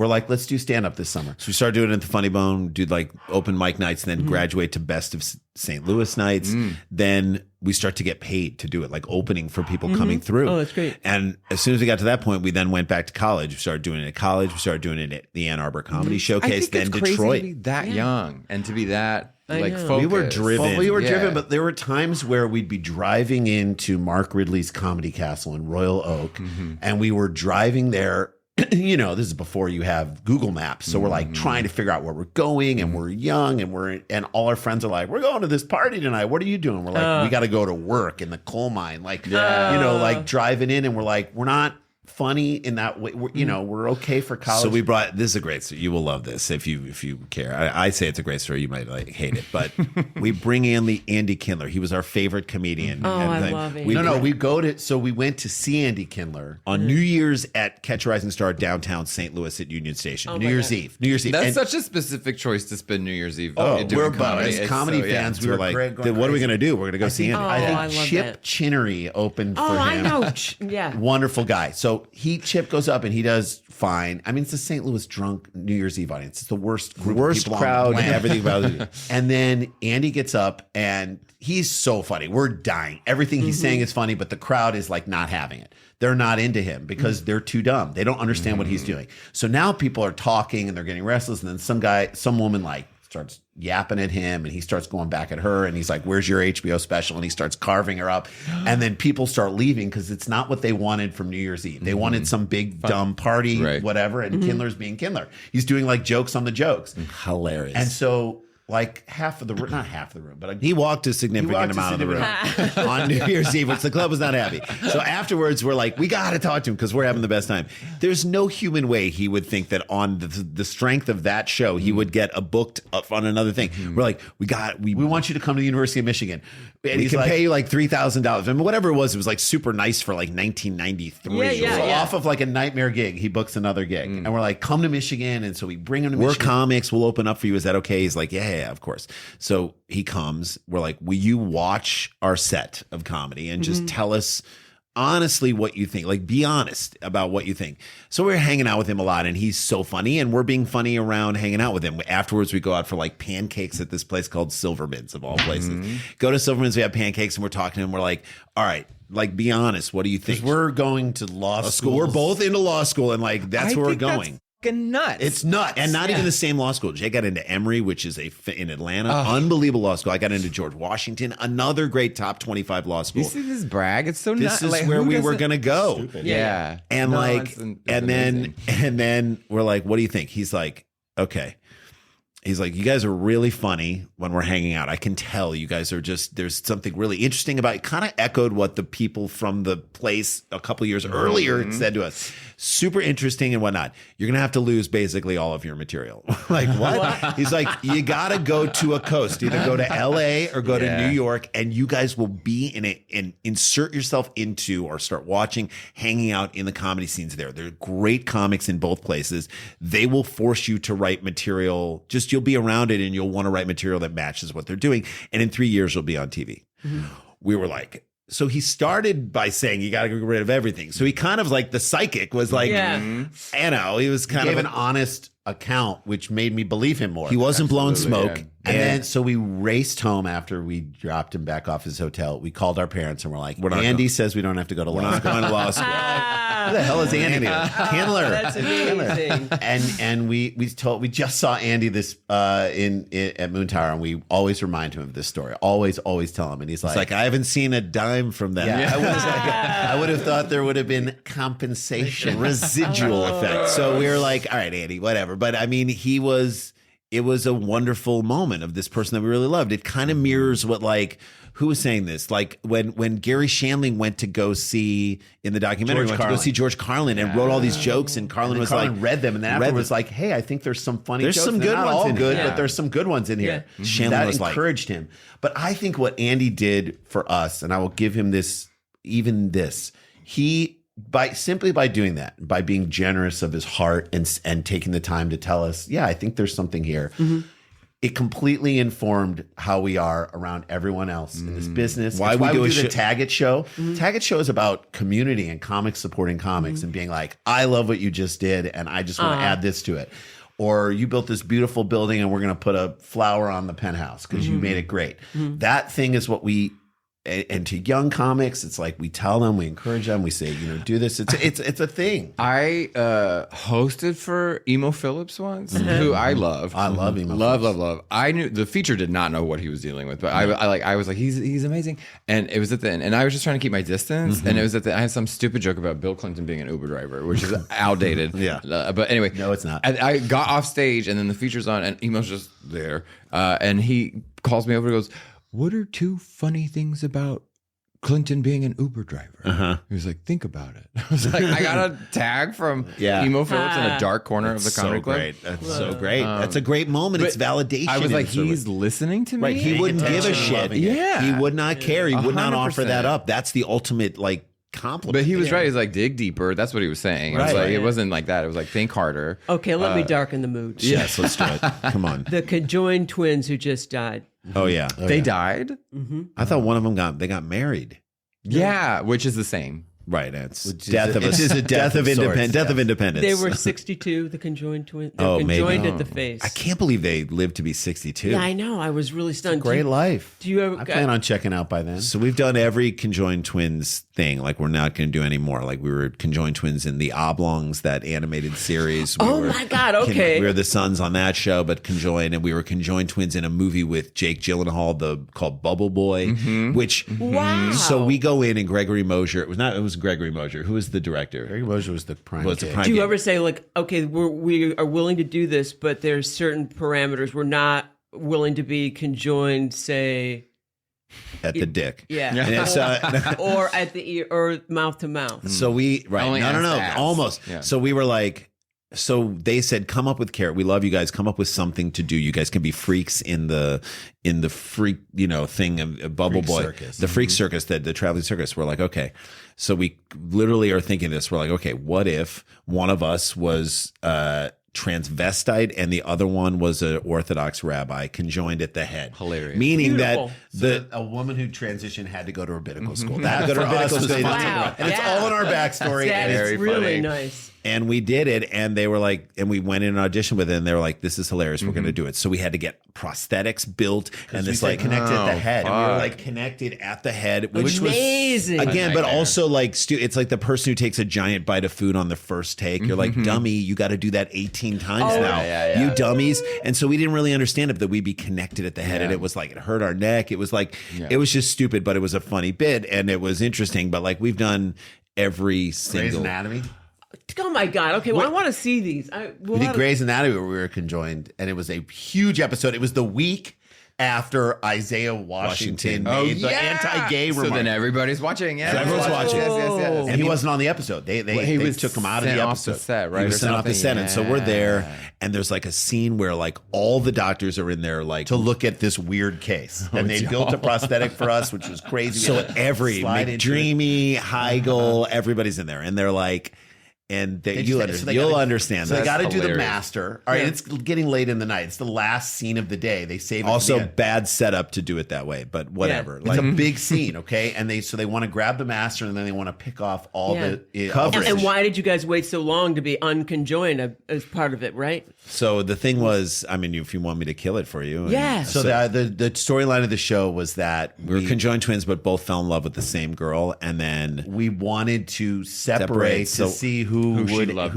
like, let's do stand up this summer. So we started doing it at the Funny Bone, do like open mic nights, and then graduate to Best of St. Louis nights. Then we start to get paid to do it, like opening for people coming through. Oh, that's great. And as soon as we got to that point, we then went back to college. We started doing it at college. We started doing it at the Ann Arbor Comedy I Showcase, think then it's crazy Detroit. to be that young and to be that like know. focused. We were driven. Well, we were Yeah. driven, but there were times where we'd be driving into Mark Ridley's Comedy Castle in Royal Oak, and we were driving there. You know, this is before you have Google Maps, so we're like trying to figure out where we're going, and we're young, and all our friends are like, "We're going to this party tonight. What are you doing?" We're like, "We got to go to work in the coal mine." Like, you know, like driving in, and we're like, "We're not funny in that way. We're, you know, we're okay for college." So we brought, this is a great story. You will love this if you care. I say it's a great story. You might like hate it, but we bring in the Andy Kindler. He was our favorite comedian. Oh, And I then love it. we went to see Andy Kindler on New Year's at Catch a Rising Star downtown St. Louis at Union Station. Oh New my Year's God. Eve. New Year's Eve. That's And- such a specific choice to spend New Year's Eve. Oh, doing we're comedy. as It's comedy so, yeah. fans. So we're like, going what are we crazy. going to do? We're going to go see Andy. Oh, I think I love Chip that. Chinnery opened for Oh, him. I know. Yeah. Wonderful guy. So Chip goes up and he does fine. I mean, it's the St. Louis drunk New Year's Eve audience. It's the worst group of people on the crowd, planet. everything about it. And then Andy gets up and he's so funny. We're dying. Everything he's saying is funny, but the crowd is like not having it. They're not into him because they're too dumb. They don't understand what he's doing. So now people are talking and they're getting restless. And then some woman like starts yapping at him and he starts going back at her and he's like, "Where's your HBO special?" And he starts carving her up. And then people start leaving because it's not what they wanted from New Year's Eve. They wanted some big dumb party, Right. whatever. And Kindler's being Kindler. He's doing like jokes on the jokes. Hilarious. And so like half of the room, not half of the room, but he walked a significant amount of the room on New Year's Eve, which the club was not happy. So afterwards, we're like, we got to talk to him because we're having the best time. There's no human way he would think that on the strength of that show, he would get booked up on another thing. We're like, we want you to come to the University of Michigan. And we he's can like, pay you like $3,000. I mean, whatever it was super nice for like 1993. Yeah, yeah, so yeah. off of like a nightmare gig, he books another gig. And we're like, come to Michigan. And so we bring him to We're Michigan. comics. We'll open up for you. Is that okay? He's like, yeah, of course. So he comes. We're like, will you watch our set of comedy and just tell us honestly what you think. Like, be honest about what you think. So we're hanging out with him a lot, and he's so funny, and we're being funny around hanging out with him. Afterwards, we go out for like pancakes at this place called Silverman's, of all places. Go to Silverman's, we have pancakes, and we're talking to him. We're like, all right, like, be honest. What do you think? We're going to law school. We're both into law school, and like that's where we're going. Nuts. It's nuts. And not even the same law school. Jay got into Emory, which is in Atlanta. Unbelievable law school. I got into George Washington, another great top 25 law school. You see this brag? It's so This nuts. is Like, where who we were doesn't- going to go. Stupid. Yeah. And No, like, it's and amazing. then we're like, what do you think? He's like, okay. He's like, you guys are really funny when we're hanging out. I can tell you guys are just, there's something really interesting about it. Kind of echoed what the people from the place a couple years earlier had said to us. Super interesting and whatnot. You're going to have to lose basically all of your material. Like, what? He's like, you got to go to a coast, either go to LA or go to New York, and you guys will be in it and insert yourself into or start watching, hanging out in the comedy scenes there. There are great comics in both places. They will force you to write material. Just you'll be around it and you'll want to write material that matches what they're doing. And in 3 years, you'll be on TV. We were like, so he started by saying you got to get rid of everything. So he kind of like the psychic was like, you know, he was kind Gave of an honest account, which made me believe him more. he wasn't blowing smoke. yeah. And then, so we raced home after we dropped him back off his hotel. We called our parents and we're like, not Andy says we don't have to go to law not school. going to law school. Who the hell is Andy? Kindler. That's amazing. And we just saw Andy this in at Moon Tower, and we always remind him of this story. Always tell him, and he's It's like, I haven't seen a dime from them. yeah. I would have thought there would have been compensation. Residual effect. So we were like, all right, Andy, whatever. But I mean, it was a wonderful moment of this person that we really loved. It kind of mirrors what, like, who was saying this? Like when Gary Shandling went to go see in the documentary, George went to go Carlin. see George Carlin and wrote all these jokes, and Carlin was Carlin like, read them, and then read afterwards them. like, hey, I think there's some funny There's jokes. some They're good not ones all in good, here. but there's some good ones in here. Yeah. Shandling That was like- encouraged him. But I think what Andy did for us, and I will give him this, he simply by doing that, by being generous of his heart and taking the time to tell us, yeah, I think there's something here. It completely informed how we are around everyone else in this business. Why It's we why do we a do the show- Tag It show. Tag It show is about community and comics supporting comics and being like, I love what you just did, and I just want to add this to it. Or you built this beautiful building, and we're going to put a flower on the penthouse because you made it great. That thing is what we. And to young comics, it's like we tell them, we encourage them, we say, do this. It's a thing. I hosted for Emo Phillips once, who I love. I love Emo Love. I knew the feature did not know what he was dealing with, but I was like, he's amazing. And it was at the end, and I was just trying to keep my distance. And it was at the I had some stupid joke about Bill Clinton being an Uber driver, which is outdated. Yeah. But anyway, No, it's not. I got off stage, and then the feature's on, and Emo's just there, and he calls me over and goes, what are two funny things about Clinton being an Uber driver? He was like, think about it. I was like, I got a tag from Emo Phillips in a dark corner of the comedy club. great. That's so great. That's a great moment. It's validation. I was like, in a he's listening to me. right. He wouldn't give a attention, shit. loving it. Yeah. He would not care. He would not 100%. offer that up. That's the ultimate like compliment. But he was right. He's like, dig deeper. That's what he was saying. It was Right. like, it wasn't like that. It was like, think harder. Okay, let me darken the mood. Yes, let's do it. Come on. The conjoined twins who just died. Oh yeah. They died. I thought one of them got married. Yeah, which is the same. Right. It's Which is death a- of it is a death of sorts, death of yes. independence. They were 62, the conjoined twins. They're Oh, maybe. conjoined at the face. I can't believe they lived to be 62. Yeah, I know. I was really stunned. Great life. Do you ever? I plan on checking out by then. So we've done every conjoined twins thing. Like we're not going to do any more. Like we were conjoined twins in the Oblongs, that animated series. We Oh were my God, okay. we were the sons on that show, but conjoined, and we were conjoined twins in a movie with Jake Gyllenhaal, called Bubble Boy, which Wow. So we go in, and Gregory Mosher. It was Gregory Mosher. Who was the director? Gary Mosher was the prime. Was the kid. prime- Do you Yeah. ever say like, okay, we are willing to do this, but there's certain parameters. We're not willing to be conjoined, say, At the dick. yeah, And it's, or at the ear or mouth to mouth. So we Only no, ass to ass. almost. Yeah. So we were like, so they said, come up with carrot. We love you guys. Come up with something to do. You guys can be freaks in the freak thing of Bubble Freak Boy, circus. the freak circus, the traveling circus. We're like, okay. So we literally are thinking this. We're like, okay, what if one of us was transvestite, and the other one was an Orthodox rabbi conjoined at the head. Hilarious. Meaning Beautiful. that A woman who transitioned had to go to rabbinical school. That That's for for us us was was Wow. and it's Yeah. all in our backstory. That and is very really funny. nice. and we did it, and they were like, and we went in an audition with it, and they were like, this is hilarious. We're going to do it. So we had to get prosthetics built, and this like connected at the head. and we were fuck. like connected at the head, which Amazing. was again, A but nightmare. also like it's like the person who takes a giant bite of food on the first take. You're like, dummy, you got to do that 18 times Oh, now, yeah. you dummies. And so we didn't really understand it, that we'd be connected at the head, and it was like it hurt our neck. It was like it was just stupid, but it was a funny bit, and it was interesting. But like we've done every Grey's single. Anatomy. Oh my God. Okay, well, I want to see these. We did Grey's Anatomy where we were conjoined, and it was a huge episode. It was the week after Isaiah Washington made the anti-gay So remark. then everybody's watching. Yeah, So everyone's watching. Yes. and he wasn't on the episode. They took him out of the sent off episode. the set, right? He was or sent off the something? set, and so we're there, and there's like a scene where like all the doctors are in there, like to look at this weird case, and they built a prosthetic for us, which was crazy. so We had to every slide into it. McDreamy, Heigl, everybody's in there, and they're like, and They you'll just- so they you'll gotta- understand. So they that. got to do the hilarious. master. All right, it's getting late in the night. It's the last scene of the day. They save it. Also, for the end. bad setup to do it that way, but whatever. It's Like a big scene, okay? And they want to grab the master, and then they want to pick off all Yeah. the Coverage. And why did you guys wait so long to be unconjoined as part of it, right? so, the thing was, I mean, if you want me to kill it for you, and- Yes. So the storyline of the show was that we were conjoined twins, but both fell in love with the same girl, and then we wanted to separate Separate, to so see who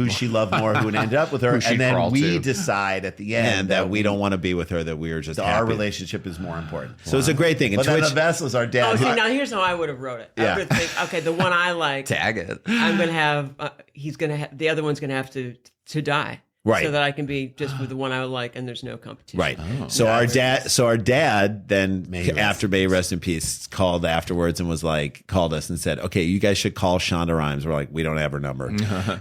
she loved more, who would end up with her, Who she'd and then crawl we to. decide at the end and that we don't want to be with her, that we were just our happy. relationship is more important. So it's a great thing. And But then Twitch, the vessels are dead. Oh, see, now here's how I would have wrote it. I would have think, okay, the one I like, Tag it. I'm gonna have. He's gonna. The other one's gonna have to die. Right. So that I can be just with the one I like, and there's no competition. right. So our dad then rest after May rest in peace called afterwards and was like, called us and said, okay, you guys should call Shonda Rhimes. We're like, we don't have her number.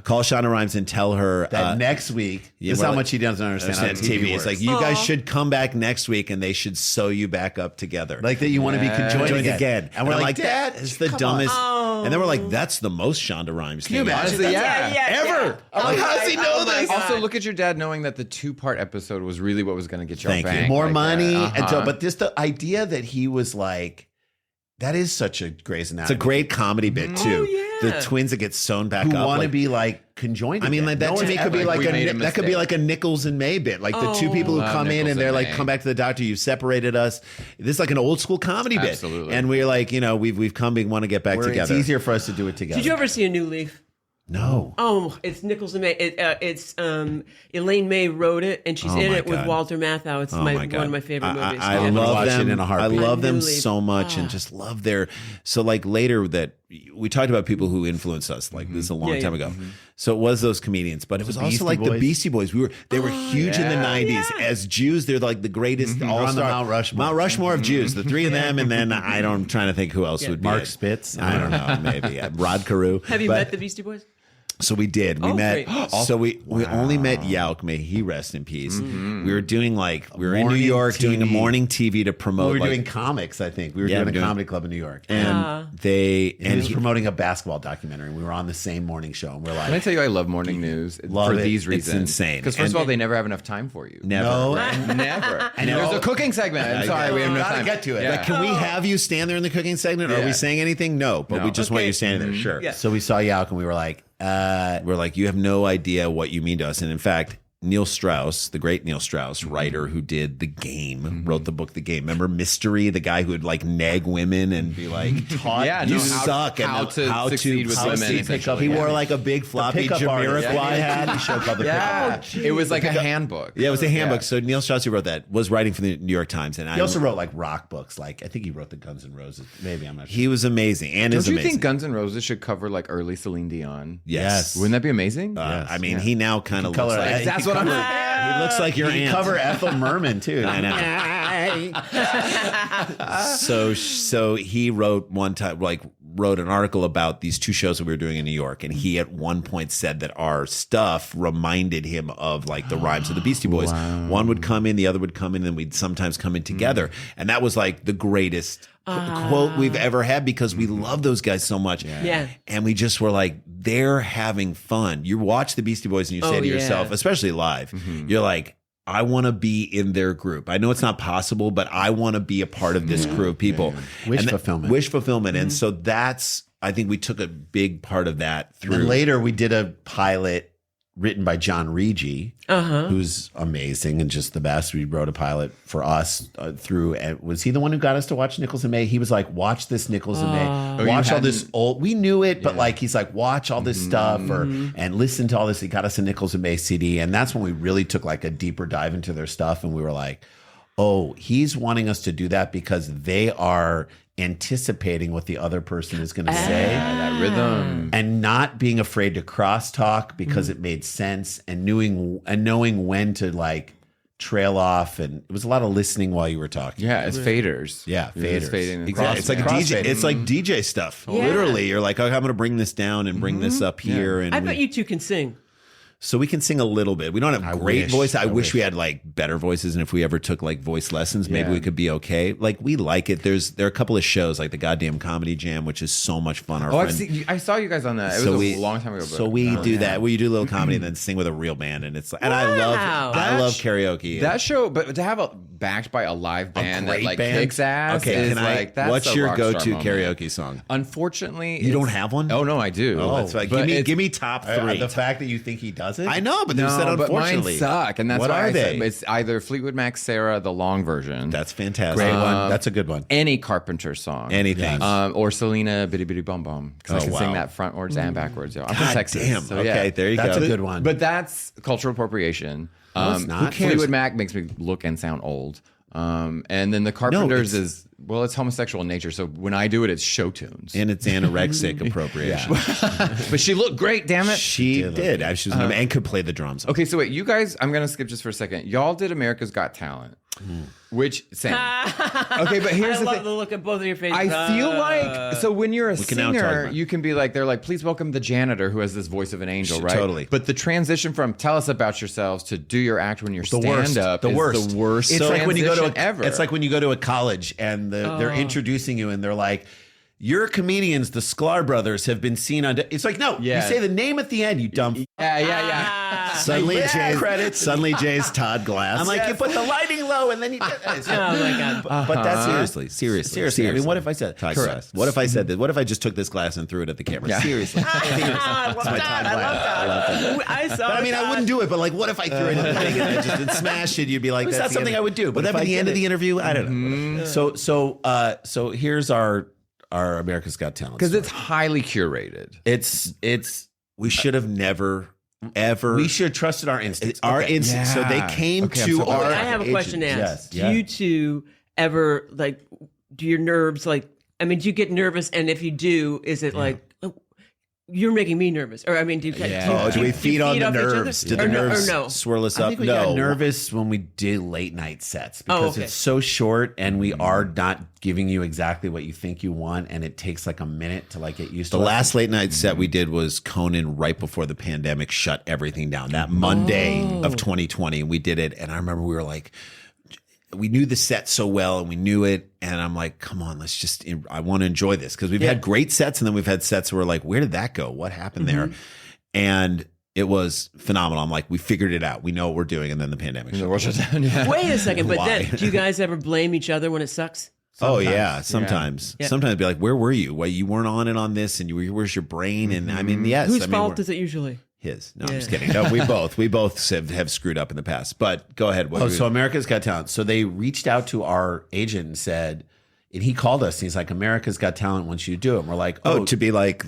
Call Shonda Rhimes and tell her that next week. This is we're how like- much he doesn't understand how TV. TV It's works. like, you guys should come back next week and they should sew you back up together. Like that you want to be conjoined Joined again. And we're I'm like, Dad, it's the come dumbest. on. And then we're like, that's the most Shonda Rhimes thing. Honestly, Ever. Like, how does he know this? Also, look at your dad knowing that the 2-part episode was really what was going to get you Thank you. back. more like money, that. and so. But the idea that he was like, that is such a Grey's Anatomy. It's a great comedy bit too. yeah. The twins that get sewn back who up. want to like- be like conjoined. I mean, again. like that No to one's me could be ever- like we made a that could be mistake. like a Nichols and May bit. Like the two Oh. people who Love come in Nichols and they're and like, May. come back to the doctor. You've separated us. This is like an old school comedy bit. Absolutely. And we're like, we've come. We want to get back Where together. It's easier for us to do it together. Did you ever see A New Leaf? No. Oh, it's Nichols and May. It's Elaine May wrote it, and she's Oh in my it with God. Walter Matthau. It's Oh one my God. of my favorite movies. I I'm gonna love watch it them. in a I heartbeat. love them New Leaf. so much, and just love their. So like later that we talked about people who influenced us. Like this is a long Yeah, time yeah. ago. So it was those comedians, but it was also Beastie like the Boys. Beastie Boys. They were huge in the '90s as Jews. They're like the greatest all on the star Mount Rushmore. Mount Rushmore of Jews. The three of them, and then I'm trying to think who else would be Mark it. Spitz? I don't know, maybe Rod Carew. Have you But- met the Beastie Boys? So we did. We Oh, met. great. So we only met Yauk. May he rest in peace. We were doing like we were in New Morning York doing a TV. morning TV to promote. We were like- doing comics, I think. We were Yeah, doing we're a doing- comedy club in New York. and they And he and was he, promoting a basketball documentary. We were on the same morning show, and we're Can I like, tell you, I love morning news Love for it. these It's reasons. insane. Because first And- of all, they never have enough time for you. never. no, Never. And know. there's a cooking segment. I'm sorry, we have no Gotta time. get to it. Yeah. Like, Can we have you stand there in the cooking segment? Are Yeah. we saying anything? No, but we No. just want Okay. you standing there. Sure. Yeah. So we saw Yauk, and we were like, We're like, you have no idea what you mean to us. And in fact, Neil Strauss, the great Neil Strauss, writer who did The Game, wrote the book The Game. Remember Mystery, the guy who would like nag women and be like, Yeah, you no, suck. how and to succeed with women, essentially. He Yeah. wore like a big floppy Pickup Artist. Jamiroquai Yeah, he had a hat. TV show called The Yeah. Pickup. It was like a handbook. Yeah, it was a handbook. Yeah. So Neil Strauss, who wrote that, was writing for the New York Times, and He also wrote like rock books. Like I think he wrote the Guns N' Roses. Maybe I'm not sure. he was amazing and Don't is you amazing. think Guns N' Roses should cover like early Celine Dion? Yes. Wouldn't that be amazing? I mean, he now kind of looks color like it. That's he what I'm covered- saying. He looks like your You aunt. cover Ethel Merman too. I know. So he wrote one time, wrote an article about these two shows that we were doing in New York, and he at one point said that our stuff reminded him of like the rhymes of the Beastie Boys. Wow. One would come in, the other would come in, and we'd sometimes come in together, and that was like the greatest quote we've ever had because we love those guys so much. Yeah. And we just were like, they're having fun. You watch the Beastie Boys and you say to yourself, especially live, you're like, I want to be in their group. I know it's not possible, but I want to be a part of this crew of people. Wish And fulfillment. Wish fulfillment. And so I think we took a big part of that through. And later we did a pilot written by John Rigi, who's amazing and just the best. We wrote a pilot for us was he the one who got us to watch Nichols and May? He was like, watch this Nichols and May. Watch all this old, we knew it, but like, he's like, watch all this stuff and listen to all this. He got us a Nichols and May CD. And that's when we really took like a deeper dive into their stuff. And we were like, oh, he's wanting us to do that because they are anticipating what the other person is going to say. That rhythm. And not being afraid to crosstalk because it made sense and knowing when to like trail off. And it was a lot of listening while you were talking. Yeah, it's faders. Yeah, You're just faders. fading and Exactly. It's like a crossfading. DJ. It's like DJ stuff. Yeah. Literally, you're like, okay, I'm going to bring this down and bring this up here. And I bet you two can sing. So we can sing a little bit. We don't have great wish. voice. I I wish wish. we had like better voices, and if we ever took like voice lessons, maybe Yeah. we could be okay. Like we like it. There are a couple of shows like the goddamn Comedy Jam, which is so much fun. Our Oh, friend, I saw you guys on that. It was a long time ago. But, So we do that. We do a little comedy and then sing with a real band, and it's and I Wow. love karaoke. that show, but to have backed by a live band that great like band? kicks ass okay, is can I? like that's What's a your rock star go-to moment. karaoke song? Unfortunately, You don't it's- have one? Oh no, I do. Oh, that's right. But Give me top three. The fact that you think he does it? I know, but they said No, but unfortunately. mine suck, and that's What why are I they? said it's either Fleetwood Mac, Sarah, the long version, That's fantastic. Great one. That's a good one. any Carpenter song, Anything. or Selena, Bitty Bitty Bum Bum, because I can sing wow. that frontwards and backwards. Yo. I'm from God Texas, damn. so Okay, yeah. there you That's go. a good one. But that's cultural appropriation. it's not. Who cares? Fleetwood Mac makes me look and sound old. And then the Carpenters it's homosexual in nature. So when I do it, it's show tunes. And it's anorexic appropriation. But she looked great, damn it. She did. She was and could play the drums. Okay, so wait, you guys, I'm gonna skip just for a second. Y'all did America's Got Talent, which same. Okay, but here's I the love thing. the look at both of your faces. I feel like so when you're a can now talk singer, about it. you can be like they're like, please welcome the janitor who has this voice of an angel, right? Totally. But the transition from tell us about yourselves to do your act when you're stand up The is worst. the worst. It's like when you go to transition ever. It's like when you go to a college and they're introducing you and they're like, "Your comedians, the Sklar brothers, have been seen on." It's like, no, Yeah. you say the name at the end. You dumb. yeah. Suddenly, Jay's Todd Glass. I'm like, you put the lighting low and then you. Oh my god! But that's seriously. I mean, what if I said? Todd Glass. What if I said this? What if I just took this glass and threw it at the camera? Seriously. I love that. I love that. I saw. But I mean, I wouldn't do it. But like, what if I threw it at the thing and I just smashed it? You'd be like, It's that's not something I would do. Would But that if be I the end did of the interview? I don't know. So here's our America's Got Talent because story. it's highly curated. it's We should have never, ever. we should have trusted our instincts. Our Okay. instinct. So they came Okay, I'm to so our. glad. I have a question to ask. Yes. Do you two ever like? Do your nerves like? I mean, do you get nervous? And if you do, is it like? Oh, you're making me nervous, or I mean, do you? Yeah. Do we feed on the off each other? nerves? Did the Or nerves no? swirl us I up? think we got nervous when we did late night sets because okay. it's so short and we are not giving you exactly what you think you want, and it takes like a minute to like get used to The it. last late night set we did was Conan right before the pandemic shut everything down. That Monday of 2020, we did it, and I remember we were like, we knew the set so well, and we knew it, and I'm like, come on, let's just. I want to enjoy this because we've had great sets, and then we've had sets where we're like, where did that go? What happened there? And it was phenomenal. I'm like, we figured it out. We know what we're doing, and then the pandemic. shut down. Yeah. Wait a second, but Why? then do you guys ever blame each other when it sucks? Oh yeah, sometimes. Yeah. Sometimes be like, where were you? Well, you weren't on it on this, and where's your brain? And I mean, yes. Whose I mean, fault we're- is it usually? His. No, I'm just kidding. No, we both have screwed up in the past. But go ahead. What So America's Got Talent. So they reached out to our agent and said, and he called us and he's like, America's Got Talent wants you to do it. And we're like, to be like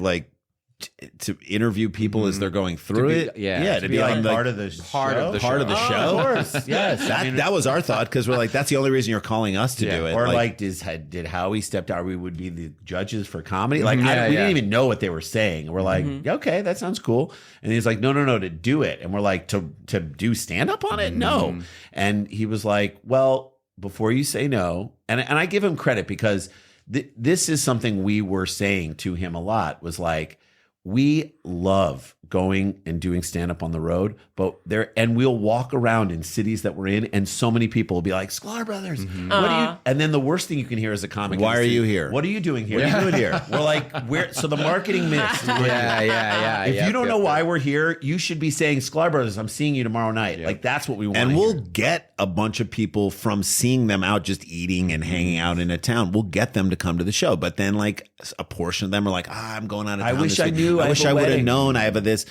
to interview people as they're going through it. To be like part of the show. Part of the Part of the show. show. Of course, yes. That was our thought because we're like, that's the only reason you're calling us to do it. Or did Howie step down? We would be the judges for comedy. Like we Yeah. didn't even know what they were saying. And we're like, okay, that sounds cool. And he's like, no, to do it. And we're like, to do stand up on it? No. And he was like, well, before you say no, and I give him credit because this is something we were saying to him a lot. Was like, we love going and doing stand up on the road, and we'll walk around in cities that we're in, and so many people will be like, Sklar brothers, what are you? And then the worst thing you can hear as a comic, Why are you here? What are you doing here? What are you doing here? We're like, so the marketing mix. Yeah. If you don't know why we're here, you should be saying, Sklar brothers, I'm seeing you tomorrow night. Like that's what we want. And we'll get a bunch of people from seeing them out just eating and hanging out in a town. We'll get them to come to the show. But then like a portion of them are like, I'm going out of town. I wish this I week. knew. I wish I would have wedding." known I have a this.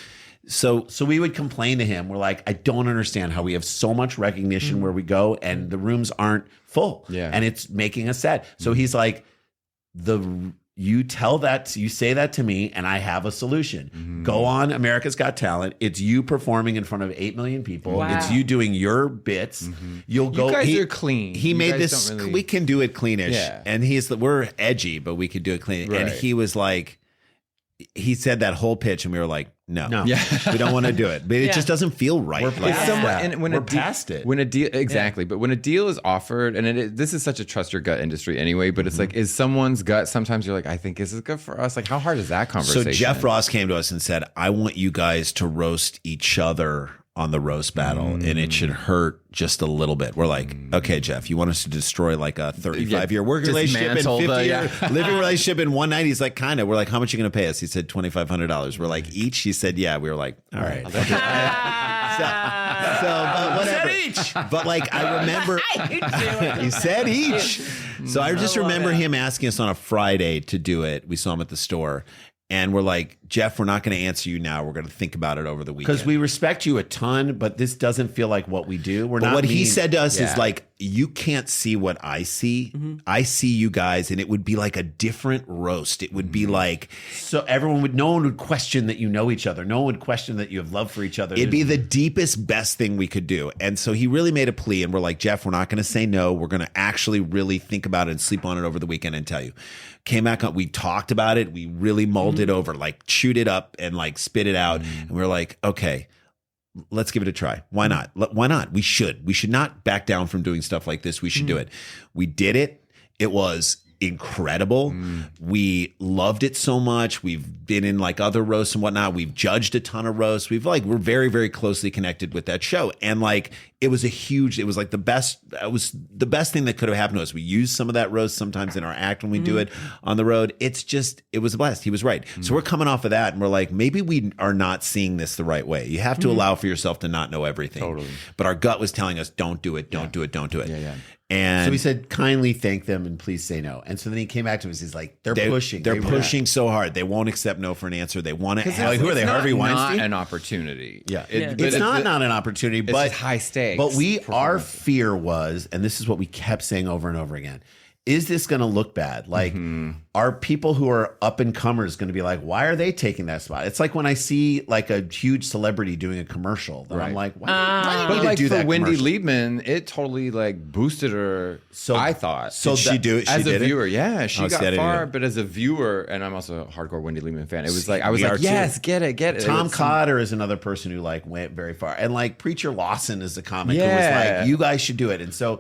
So we would complain to him. We're like, I don't understand how we have so much recognition where we go and the rooms aren't full. Yeah. And it's making us sad. So he's like, you say that to me and I have a solution. Go on America's Got Talent. It's you performing in front of 8 million people. Wow. It's you doing your bits. You'll go. You guys are clean. he You made guys this. don't really- We can do it cleanish. Yeah. And we're edgy, but we could do it clean. And Right. he was like, he said that whole pitch, and we were like, no. Yeah. We don't want to do it. But it just doesn't feel right. We're Like, past Somewhat- that. and when We're a deal, past it. When a deal, exactly. But when a deal is offered, and this is such a trust your gut industry anyway. But it's like, is someone's gut? Sometimes you're like, I think this is good for us. Like, how hard is that So conversation? Jeff Ross came to us and said, I want you guys to roast each other on the roast battle, and it should hurt just a little bit. We're like, okay, Jeff, you want us to destroy like a 35-year working relationship and dismantle the- 50-year living relationship in one night? He's like, kind of. We're like, how much are you going to pay us? He said $2,500. We're like, each? He said, yeah. We were like, all right. But whatever. Each. But like, I remember he said each. So I just remember him asking us on a Friday to do it. We saw him at the store. And we're like, Jeff, we're not going to answer you now. We're going to think about it over the weekend. Because we respect you a ton, but this doesn't feel like what we do. We're But not. what he mean. said to us Yeah. is like, you can't see what I see. I see you guys, and it would be like a different roast. It would be like, So no one would question that you know each other. No one would question that you have love for each other. it'd be the deepest, best thing we could do. And so he really made a plea, and we're like, Jeff, we're not going to say no. We're going to actually really think about it and sleep on it over the weekend and tell you. Came back on, we talked about it. We really mulled it over, like chewed it up and like spit it out. And we were like, okay, let's give it a try. Why not? Why not? We should not back down from doing stuff like this. We should do it. We did it. It was incredible. We loved it so much. We've been in like other roasts and whatnot. We've judged a ton of roasts. We're very, very closely connected with that show. And like, it was like the best, it was the best thing that could have happened to us. We use some of that roast sometimes in our act when we do it on the road. It was a blast. He was right. So we're coming off of that and we're like, maybe we are not seeing this the right way. You have to allow for yourself to not know everything. Totally. But our gut was telling us, don't do it, don't do it, don't do it. Yeah. And So we said, kindly thank them and please say no. And so then he came back to us. He's like, they're pushing. They're They pushing so hard. They won't accept no for an answer. They want to. Like, who are they? Harvey Weinstein? Not an opportunity. Yeah. But It's not an opportunity, but just high stakes. But our fear was, and this is what we kept saying over and over again, is this going to look bad? Like, are people who are up and comers going to be like, why are they taking that spot? It's like when I see like a huge celebrity doing a commercial, then I'm like, why do you But need like to do for that Wendy commercial? Liebman, it totally like boosted her. So- I thought. so Did she do it? She as did a it? viewer, yeah, she Oh, see, I got didn't far. either. But as a viewer, and I'm also a hardcore Wendy Liebman fan. It was like I was We are like, too. yes, get it. Tom It's- Cotter is another person who like went very far, and like Preacher Lawson is a comic who was Yeah. like, you guys should do it. And so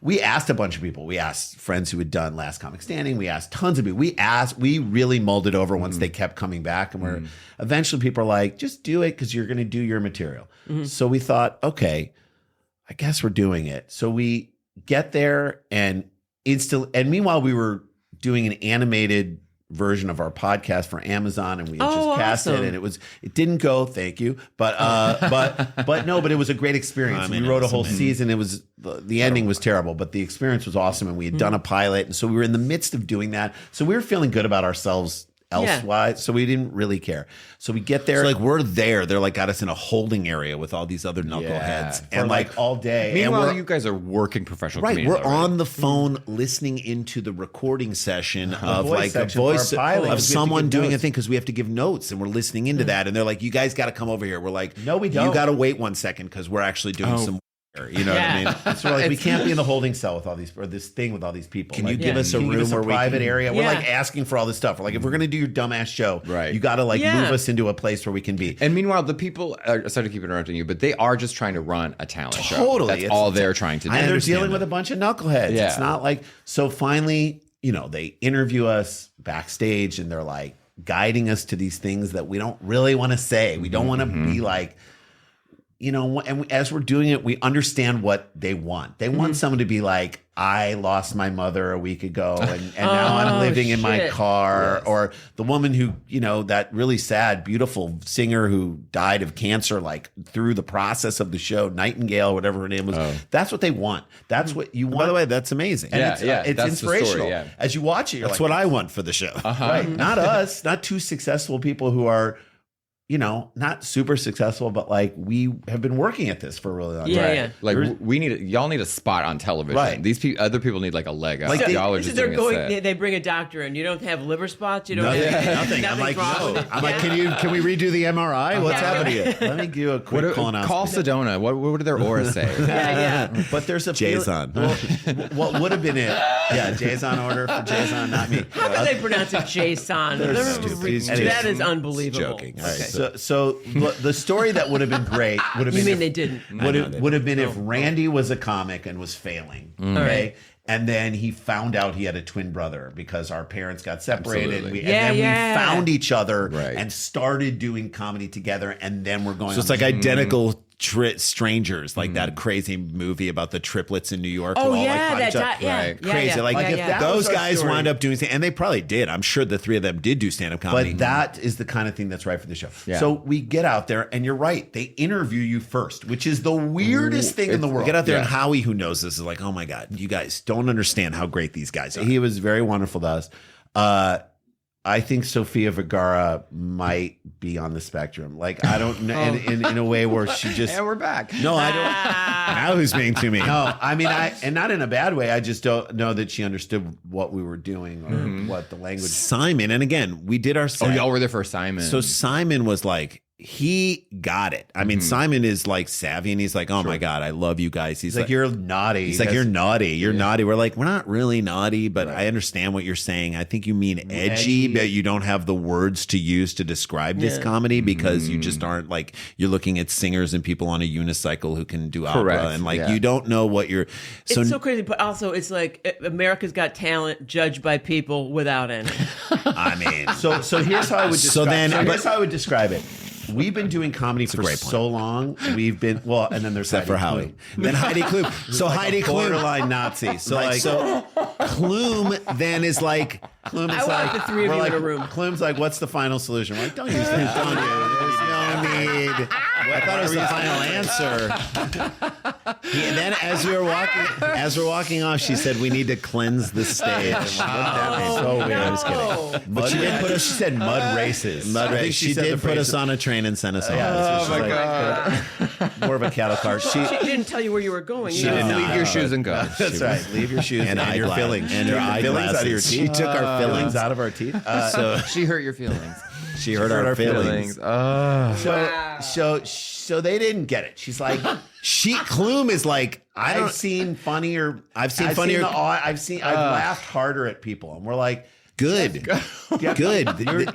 we asked a bunch of people. We asked friends who had done Last Comic Standing. We asked tons of people. We really mulled it over once they kept coming back, and we're eventually people are like, just do it because you're going to do your material. So we thought, okay, I guess we're doing it. So we get there and meanwhile we were doing an animated version of our podcast for Amazon, and we had just cast it, awesome. and it didn't go, thank you, but it was a great experience. I mean, We wrote it a was whole amazing. season. It was the ending was terrible, but the experience was awesome, and we had done a pilot, and so we were in the midst of doing that, so we were feeling good about ourselves elsewise. So we didn't really care. So we get there. So like we're there. They're like got us in a holding area with all these other knuckleheads, for like all day. Meanwhile, and you guys are working professional right, comedians we're already. on the phone listening into the recording session of voice like a section for voice our pilot, of because we have to someone give doing a notes. thing because we have to give notes and we're listening into that. And they're like, you guys got to come over here. We're like, No, we You don't. got to wait 1 second because we're actually doing some. You know what I mean? So we're like, we can't be in the holding cell with all these, or this thing with all these people. Can Like, you give us a can you room where we private can- area? We're Yeah. like asking for all this stuff. We're like, if we're gonna do your dumbass show, Right. you got to like Yeah. move us into a place where we can be. And meanwhile, the people sorry to keep interrupting you, but they are just trying to run a talent show. Totally. That's It's- all they're trying to do. And they're understand dealing with that. a bunch of knuckleheads. Yeah. It's not like so. Finally, they interview us backstage, and they're like guiding us to these things that we don't really want to say. We don't want to be like. And as we're doing it, we understand what they want. They want someone to be like, I lost my mother a week ago and now I'm living in my shit. car. Or the woman who, that really sad, beautiful singer who died of cancer, like through the process of the show, Nightingale, whatever her name was. That's what they want. That's what you want. By the way, that's amazing. And Yeah, it's, yeah, it's that's the story, inspirational. yeah. As you watch it, you're That's like, what I want for the show. right. Not us, not two successful people who are, not super successful, but like we have been working at this for a really long time. Yeah, yeah. Like y'all need a spot on television. Right. These other people need like a leg up. Like y'all are This just is they're doing a going. set. They bring a doctor in. You don't have liver spots. You don't Nothing. have Nothing. I'm like, nothing's wrong no. with it. I'm like, Yeah. can we redo the MRI? What's Yeah. happening here? Let me do a quick colonoscopy. Call Sedona. What did their aura say? Yeah. But there's a Jason. what would have been it? Yeah, Jason order for Jason, not me. How can they pronounce it Jason? That is unbelievable. joking. All right, so the story that would have been great would have You been mean if- they didn't? would have been if Randy was a comic and was failing. Okay. right. And then he found out he had a twin brother because our parents got separated. Absolutely. And then Yeah. we found each other Right. and started doing comedy together. And then we're going So it's on like identical strangers, like that crazy movie about the triplets in New York. Oh who all, yeah, like, that yeah, Right. yeah, crazy. yeah, Like, yeah, if yeah. that those was our guys story. wound up doing, and they probably did. I'm sure the three of them did do stand up comedy. But that is the kind of thing that's right for the show. Yeah. So we get out there, and you're right. They interview you first, which is the weirdest thing in the world. Get out there, Yeah. and Howie, who knows this, is like, oh my God, you guys don't understand how great these guys are. He was very wonderful to us. I think Sofia Vergara might be on the spectrum. Like, I don't know, in a way where she just. And we're back. No, I don't. Now who's being too mean? No, I mean, and not in a bad way. I just don't know that she understood what we were doing or what the language. Simon, and again, we did our Oh, set. y'all were there for Simon. So Simon was like, he got it. I mean, Simon is like savvy, and he's like, oh my God, I love you guys. He's It's like you're naughty. He's like, you're naughty. You're naughty. We're like, we're not really naughty, but I understand what you're saying. I think you mean edgy, but you don't have the words to use to describe this comedy because you just aren't like, you're looking at singers and people on a unicycle who can do opera. Correct. And like, Yeah. you don't know what you're. So, It's so crazy, but also it's like America's Got Talent judged by people without any. I mean, So here's how I would So describe. then- so here's but- how I would describe it. We've been doing comedy for great so long. We've been and then there's except for Heidi Howie. Klum. Then Heidi Klum. So Heidi Klum. Borderline Nazi. So like, so Klum then is like, Klum I is want like the three of we're you in like, a room. Klum's like, what's the final solution? We're like, don't use that. Don't use it. no need. I thought it was the final answer. And then as we're walking off, she said, "We need to cleanse the stage." So weird. I was kidding. But she did put us. She said mud races. Mud I think race. She said did the put phrase- us on a train and send us home. Yeah, Oh my God. more of a cattle car. She She didn't tell you where you were going. She you did know? not. Leave your shoes and go. That's right. Leave your shoes and, your eyeglass- fillings. and her Take the fillings out of your eyeglasses. teeth. She took our Fillings fillings. out of our teeth. So She hurt your feelings. she hurt our feelings. So they didn't get it. She's like, Klum is like, I've seen funnier. I've laughed harder at people, and we're like, good, good.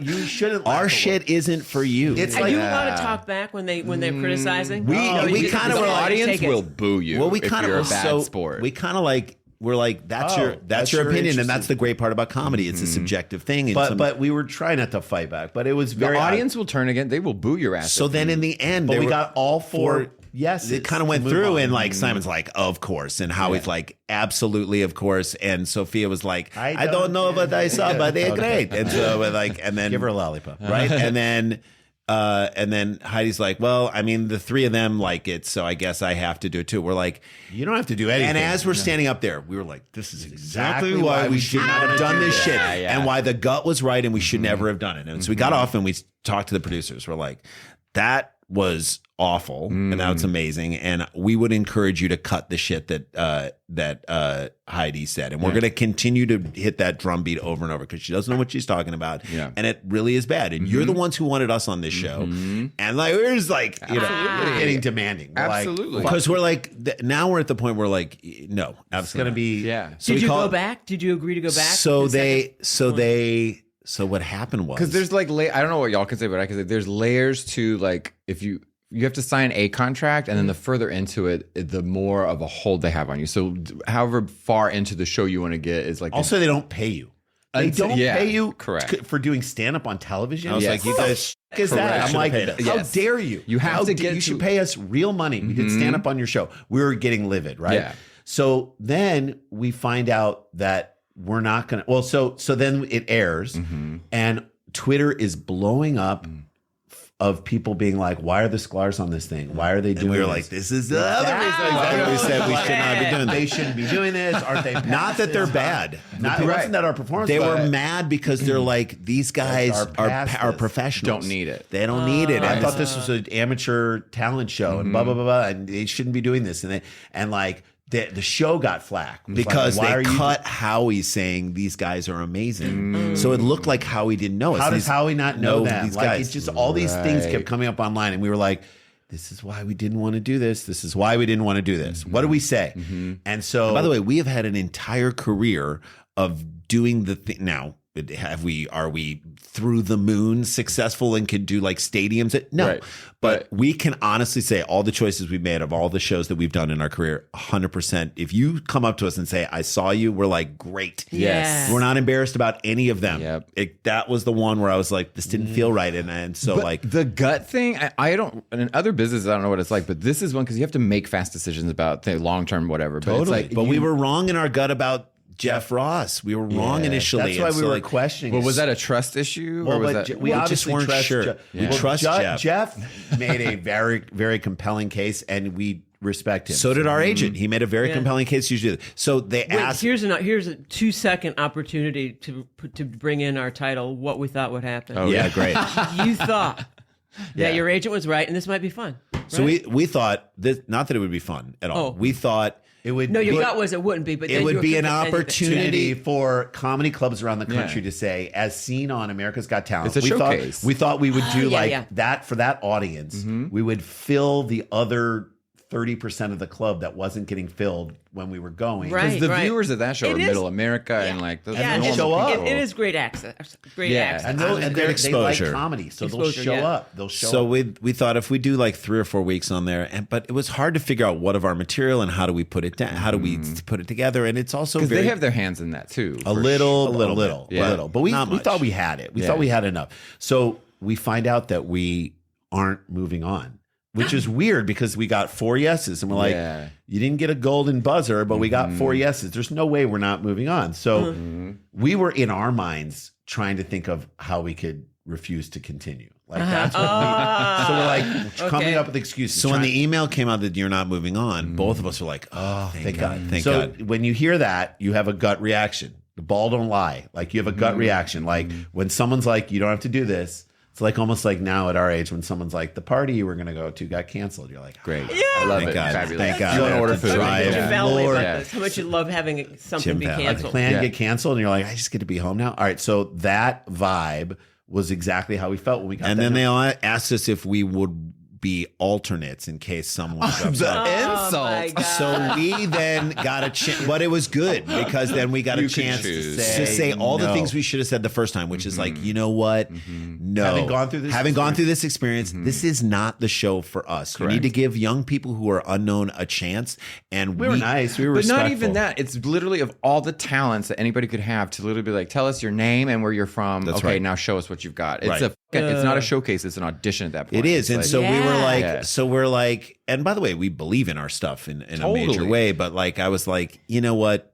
you shouldn't. Our laugh shit isn't for you. It's Are like you allowed to talk back when they're criticizing? we No, we you just- kind of The were like, audience take it. will boo you. well, we if kind you're of a bad sport. We kind of like. We're like, that's your you're opinion, and interesting. that's the great part about comedy. It's a subjective thing. And but we were trying not to fight back, but it was the very audience will turn again. They will boo your ass. so if then you- in the end, But they we were- got all four. Yes, it kind of went through, and like Simon's like, of course, and Howie's like, absolutely, of course, and Sophia was like, I don't know what I saw, but they're great, and so we're like, and then give her a lollipop. right, and then And then Heidi's like, well, I mean, the three of them like it, so I guess I have to do it too. We're like, You don't have to do anything. and as we're standing up there, we were like, this is exactly why we should not have done this shit. Yeah. And why the gut was right and we should never have done it. And so we got off and we talked to the producers. We're like, that was awful and that's amazing. And we would encourage you to cut the shit that Heidi said. And we're going to continue to hit that drum beat over and over because she doesn't know what she's talking about. Yeah. And it really is bad. And you're the ones who wanted us on this show. And like, we're just like, you know, We're getting demanding. We're like, Absolutely. because we're like, now we're at the point where like, no, it's going to be. Yeah. So Did we you call go it- back? Did you agree to go back? So the second? So what happened was Because there's like, I don't know what y'all can say, but I can say there's layers to like, if you have to sign a contract, and then the further into it, the more of a hold they have on you. So however far into the show you want to get is like Also, they don't pay you. They Until- don't yeah, pay you correct. for doing stand up on television. I was Yes. like, you guys, Is that? Correct. I'm like, Should've paid us. how Yes. dare you? You have How to da- get You to- should pay us real money. We did stand up on your show. We were getting livid, right? Yeah. So then we find out that we're not gonna. Well, so then it airs, and Twitter is blowing up of people being like, "Why are the Sklars on this thing? Why are they doing?" we were this? like, this is the other Exactly. reason why we said we should not be doing They this. shouldn't be doing this. Aren't they? Not that they're bad. Not, it wasn't that our performance. They were was- mad because they're like, these guys Are past are this. professionals. Don't need it. They don't need it. I And thought this was an amateur talent show and blah blah blah blah, and they shouldn't be doing this. And like the show got flack It was because like, why they are you- cut Howie saying these guys are amazing. So it looked like Howie didn't know us. How does These- Howie not know that? these Like guys? it's just all these things kept coming up online, and we were like, "This is why we didn't want to do this. This is why we didn't want to do this." What do we say? And so, By the way, we have had an entire career of doing the thing. Now, are we through the moon successful and can do like stadiums? No, Right. but we can honestly say all the choices we've made of all the shows that we've done in our career, 100%. If you come up to us and say, I saw you, we're like, great. Yes. We're not embarrassed about any of them. Yep. That was the one where I was like, this didn't feel right. And so But like, the gut thing, I don't. And in other businesses, I don't know what it's like, but this is one because you have to make fast decisions about the long term, whatever. But it's like, but we were wrong in our gut about Jeff Ross. We were wrong initially. that's why And we so, were like, questioning. Well, was that a trust issue, Well, or was but that? we just obviously weren't trust sure. Jeff. We trust Jeff. Jeff made a very, very compelling case, and we respect him. So did our agent. He made a very Yeah. compelling case. Usually, so they Wait, asked. here's a 2-second opportunity to bring in our title. What we thought would happen. Oh, Yeah, great. You thought that your agent was right, and this might be fun. So right? we thought this, not that it would be fun at all. Oh. We thought it would. No, your be- gut was it wouldn't be, but it then would you were be an convinced opportunity. opportunity for comedy clubs around the country Yeah. to say, as seen on America's Got Talent. It's a we showcase. thought we would do yeah, like yeah. that for that audience. We would fill the other 30% of the club that wasn't getting filled when we were going. Right. Because the viewers of that show It are is- Middle America and like those Yeah, are they'll it's- show up. It is great access. Great Yeah. access. And, I mean, and great they exposure. like comedy, so they'll Exposure, show yeah. up. They'll show So up. we thought if we do like 3 or 4 weeks on there, but it was hard to figure out what of our material and how do we put it down, how do we put it together, and it's also because very they have their hands in that too. A for little, bit. a little. Yeah. But we Not much. thought we had it. We Yeah. thought we had enough. So we find out that we aren't moving on, which is weird because we got 4 yeses and we're like, Yeah. you didn't get a golden buzzer, but we got 4 yeses. There's no way we're not moving on. So we were in our minds trying to think of how we could refuse to continue. Like that's what we, so we're like coming Okay. up with excuses. So when trying- the email came out that you're not moving on, both of us were like, "Oh, thank God, thank so God." when you hear that, you have a gut reaction. The ball don't lie. Like you have a gut reaction. Like when someone's like, you don't have to do this. It's like almost like now at our age when someone's like, the party you were going to go to got canceled. You're like, Great. I love Thank it. God. Fabulous. Thank God. You want to order To food. drive. Your family Lord. about this. How much you love having something be Jim Pal. canceled. plan Yeah. get canceled, and you're like, I just get to be home now. All right, so that vibe was exactly how we felt when we got. And that then note. they all asked us if we would be alternates in case someone drops out. Oh, my God. So we then got a chance, but it was good because then we got a You could chance choose. to say all the no. things we should have said the first time, which is like, you know what? No, Having gone through this experience, this is not the show for us. We need to give young people who are unknown a chance, and we were nice. We were But not respectful. even that. It's literally of all the talents that anybody could have to literally be like, tell us your name and where you're from. That's okay, right. now show us what you've got. It's Right. it's not a showcase. It's an audition at that point. It is, and It's so like- we were like, Yeah. so we're like, and by the way, we believe in our stuff in a major Totally. way, but like I was like, you know what?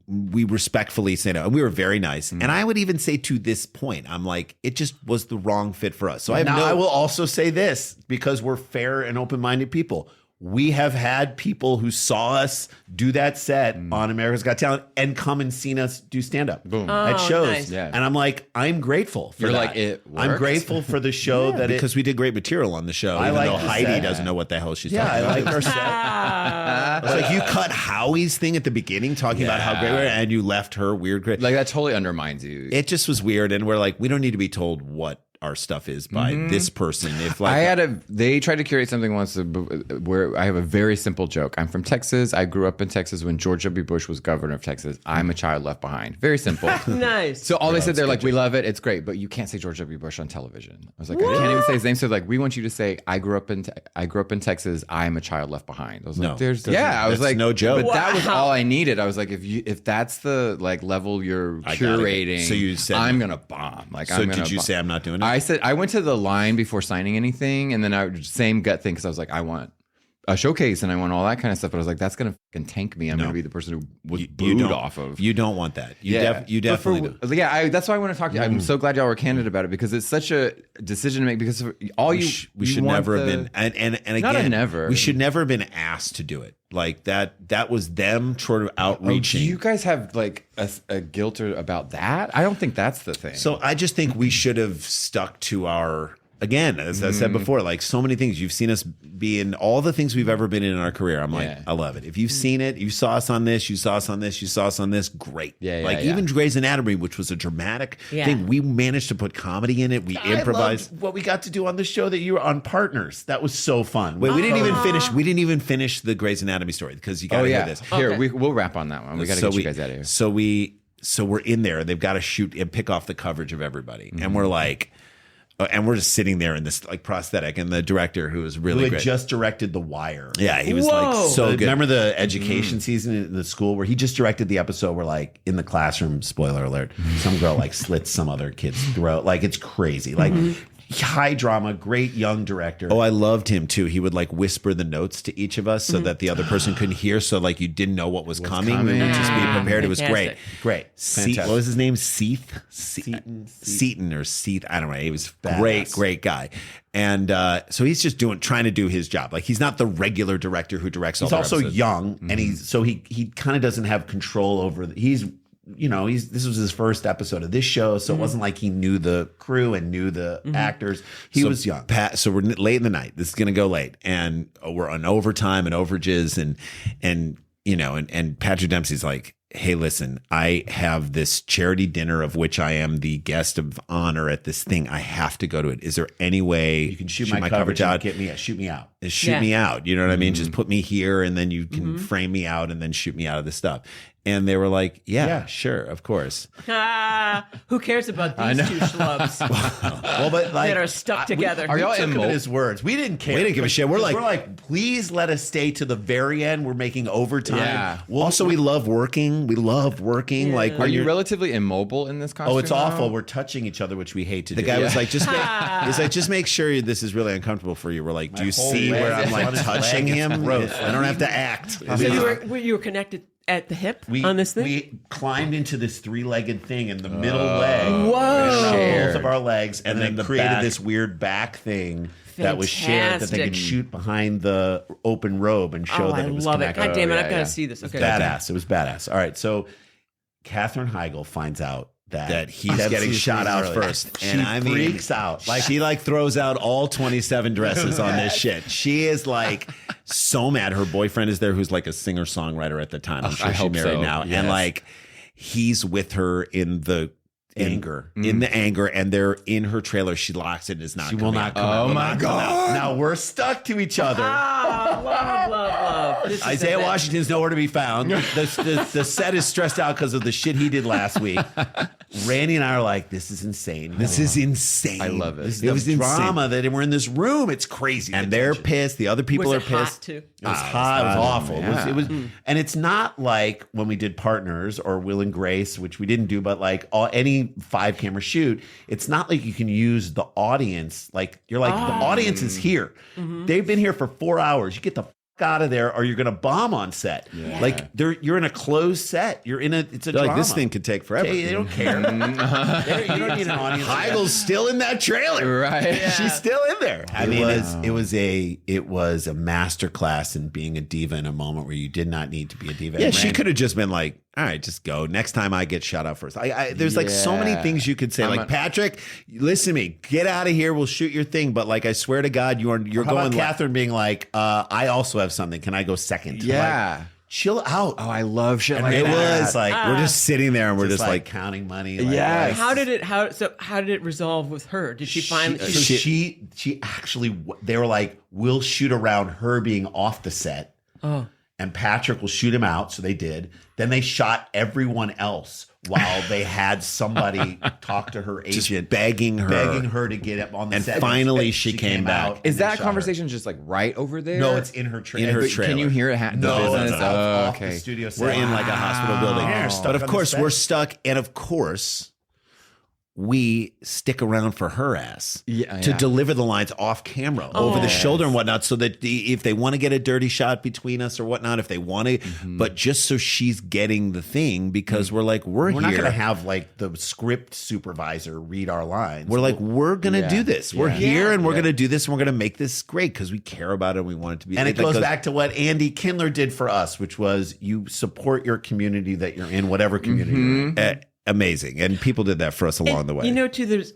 we respectfully say no, and we were very nice. And I would even say to this point, I'm like, it just was the wrong fit for us. So I will also say this, because we're fair and open-minded people. We have had people who saw us do that set on America's Got Talent and come and seen us do stand-up at shows. Nice. Yeah. And I'm like, I'm grateful for You're that. like, it I'm worked? grateful for the show that because we did great material on the show. I Even like though the Heidi set. doesn't know what the hell she's Yeah, talking I about. like our set. It's like you cut Howie's thing at the beginning talking about how great we were, and you left her weird. Like that totally undermines you. It just was weird, and we're like, we don't need to be told what our stuff is by this person. If like They tried to curate something once where I have a very simple joke. I'm from Texas. I grew up in Texas when George W. Bush was governor of Texas. I'm a child left behind. Very simple. Nice. So all they said, they're like, we love it. It's great, but you can't say George W. Bush on television. I was like, I can't even say his name. So like, we want you to say, I grew up in Texas. I'm a child left behind. I was like, I was that's like, no joke. But that was all I needed. I was like, if that's the like level you're curating, So you said, I'm gonna bomb. Like, so did you say I'm not doing it? I said I went to the line before signing anything, and then same gut thing because I was like, I want a showcase and I want all that kind of stuff. But I was like, that's gonna fucking tank me. I'm gonna be the person who was booed off of. You don't want that. You definitely do. Yeah, that's why I want to talk to you. I'm so glad y'all were candid about it because it's such a decision to make. Because all we should never have been, and again, not a never. We should never have been asked to do it. Like that was them sort of outreaching. Do you guys have like a guilt about that? I don't think that's the thing. So I just think we should have stuck to our. Again, as I said before, like so many things, you've seen us be in all the things we've ever been in our career. I'm like, I love it. If you've seen it, you saw us on this, you saw us on this, you saw us on this, great. Even Grey's Anatomy, which was a dramatic thing, we managed to put comedy in it. We improvised. I loved what we got to do on the show that you were on Partners. That was so fun. Wait, we didn't even finish. We didn't even finish the Grey's Anatomy story because you got to hear this. Here, we'll wrap on that one. We got to get you guys out of here. So we're in there. They've got to shoot and pick off the coverage of everybody, and we're like. And we're just sitting there in this like prosthetic, and the director who was really who had great. just directed The Wire. Yeah, he was like so good. Remember the education season in the school where he just directed the episode where like in the classroom, spoiler alert, some girl like slits some other kid's throat. Like it's crazy. Like high drama, great young director. Oh, I loved him too. He would like whisper the notes to each of us so that the other person couldn't hear. So like you didn't know what was coming. We would just be prepared. It was great. Great. What was his name? Seaton or Seath. I don't know. He was great guy. And so he's just trying to do his job. Like he's not the regular director who directs all the episodes. He's also young, and he kind of doesn't have control over. This was his first episode of this show, so it wasn't like he knew the crew and knew the actors. He was young. So we're late in the night. This is going to go late, and we're on overtime and overages, and Patrick Dempsey's like, hey, listen, I have this charity dinner of which I am the guest of honor at this thing. I have to go to it. Is there any way you can shoot my coverage out? Shoot me out. Shoot me out. You know what I mean? Just put me here, and then you can frame me out, and then shoot me out of this stuff. And they were like, yeah, sure, of course. Who cares about these two schlubs but like, that are stuck together? Are y'all took him at his words? We didn't care. We didn't give a shit. We're like, please let us stay to the very end. We're making overtime. Yeah. We love working. We love working. Yeah. Like, Are you relatively immobile in this costume? Oh, it's now? awful. We're touching each other, which we hate to do. The guy was like, just make sure this is really uncomfortable for you. We're like, do you whole see leg where I'm is like on his touching leg. him? It's gross. I don't have to act. So you were connected at the hip on this thing? We climbed into this three-legged thing, and the middle leg Whoa. both of our legs, and then the created back. this weird back thing that was shared that they could shoot behind the open robe and show that it was love connected. God damn it, I've got to see this. Okay. Badass. It was badass. All right, so Katherine Heigl finds out that he's getting shot out first. And I mean, freaks out. Like she like throws out all 27 dresses on this shit. She is like so mad. Her boyfriend is there who's like a singer-songwriter at the time. I'm sure she's married now. Yes. And like he's with her in the anger, and they're in her trailer. She locks it and is not. She will not come out. Oh my God. Now we're stuck to each other. Love. Isaiah Washington's nowhere to be found. The set is stressed out because of the shit he did last week. Randy and I are like, this is insane. This is insane. I love it. This is the drama that we're in this room. It's crazy. And they're pissed. The other people are pissed. Hot too? It was hot. It was awful. Yeah. It was, and it's not like when we did Partners or Will and Grace, which we didn't do, but like any 5-camera shoot, it's not like you can use the audience. Like you're like the audience is here. They've been here for 4 hours. You get the out of there or you're going to bomb on set. Like you're in a closed set. It's a drama. Like, this thing could take forever. They don't care. You don't need an audience. Heigl's still in that trailer. Right. Yeah. She's still in there. I mean, it was a masterclass in being a diva in a moment where you did not need to be a diva. Yeah, And she Rand- could have just been like, all right, just go. Next time I get shot out first. There's like so many Yeah. things you could say. Like, Patrick, listen to me. Get out of here. We'll shoot your thing. But like, I swear to God, you're How going. about Catherine being like, I also have something. Can I go second? Yeah. Like, chill out. Oh, I love shit And like it that. was like we're just sitting there and we're just like counting money. Yes. How did it resolve with her? Did she finally? So she actually, they were like, we'll shoot around her being off the set. Oh. And Patrick will shoot him out. So they did. Then they shot everyone else while they had somebody talk to her agent, just begging her to get up on the And set. finally she came back. out and Is they that shot her. conversation just like right over there? No, it's in her trailer. Can you hear it? No, business? it's Oh, off okay. the studio set. we're in like a hospital building. Yeah, stuck But of on the course, set. we're stuck. And of course, we stick around for her ass to deliver the lines off camera, over the shoulder and whatnot, so that if they want to get a dirty shot between us or whatnot, if they want to, but just so she's getting the thing, because we're like, we're not here. going to have like the script supervisor read our lines. We're like, we're going to do this. We're Yeah. here and we're Yeah. going to do this and we're going to make this great because we care about it and we want it to be. And it goes back to what Andy Kindler did for us, which was you support your community that you're in, whatever community you're in. Amazing. And people did that for us along the way. You know, too. There's,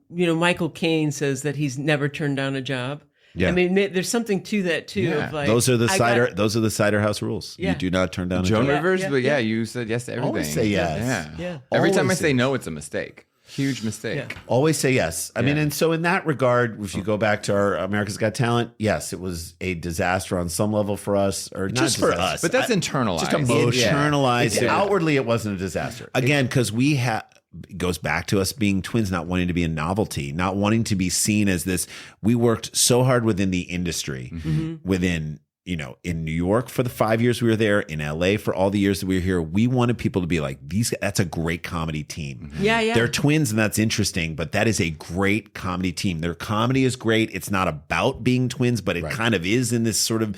Michael Caine says that he's never turned down a job. Yeah. I mean, there's something to that too. Yeah. Of like, those are the I cider. got- Those are the cider house rules. Yeah. You do not turn down a Joan job. Rivers, yeah, but yeah. you said yes to everything. Always say yes. Yeah. Yeah. Every time I Always say say- no, it's a mistake. Huge mistake. Yeah. Always say yes. I mean, and so in that regard, if you go back to our America's Got Talent, yes, it was a disaster on some level for us, or not Just for disaster. us. But that's internalized. Just emotion. Internalized it. Outwardly, it wasn't a disaster. Again, because we have. Goes back to us being twins, not wanting to be a novelty, not wanting to be seen as this. We worked so hard within the industry, within, in New York for the 5 years we were there, in LA for all the years that we were here. We wanted people to be like, that's a great comedy team. Yeah, yeah. They're twins and that's interesting, but that is a great comedy team. Their comedy is great. It's not about being twins, but it kind of is in this sort of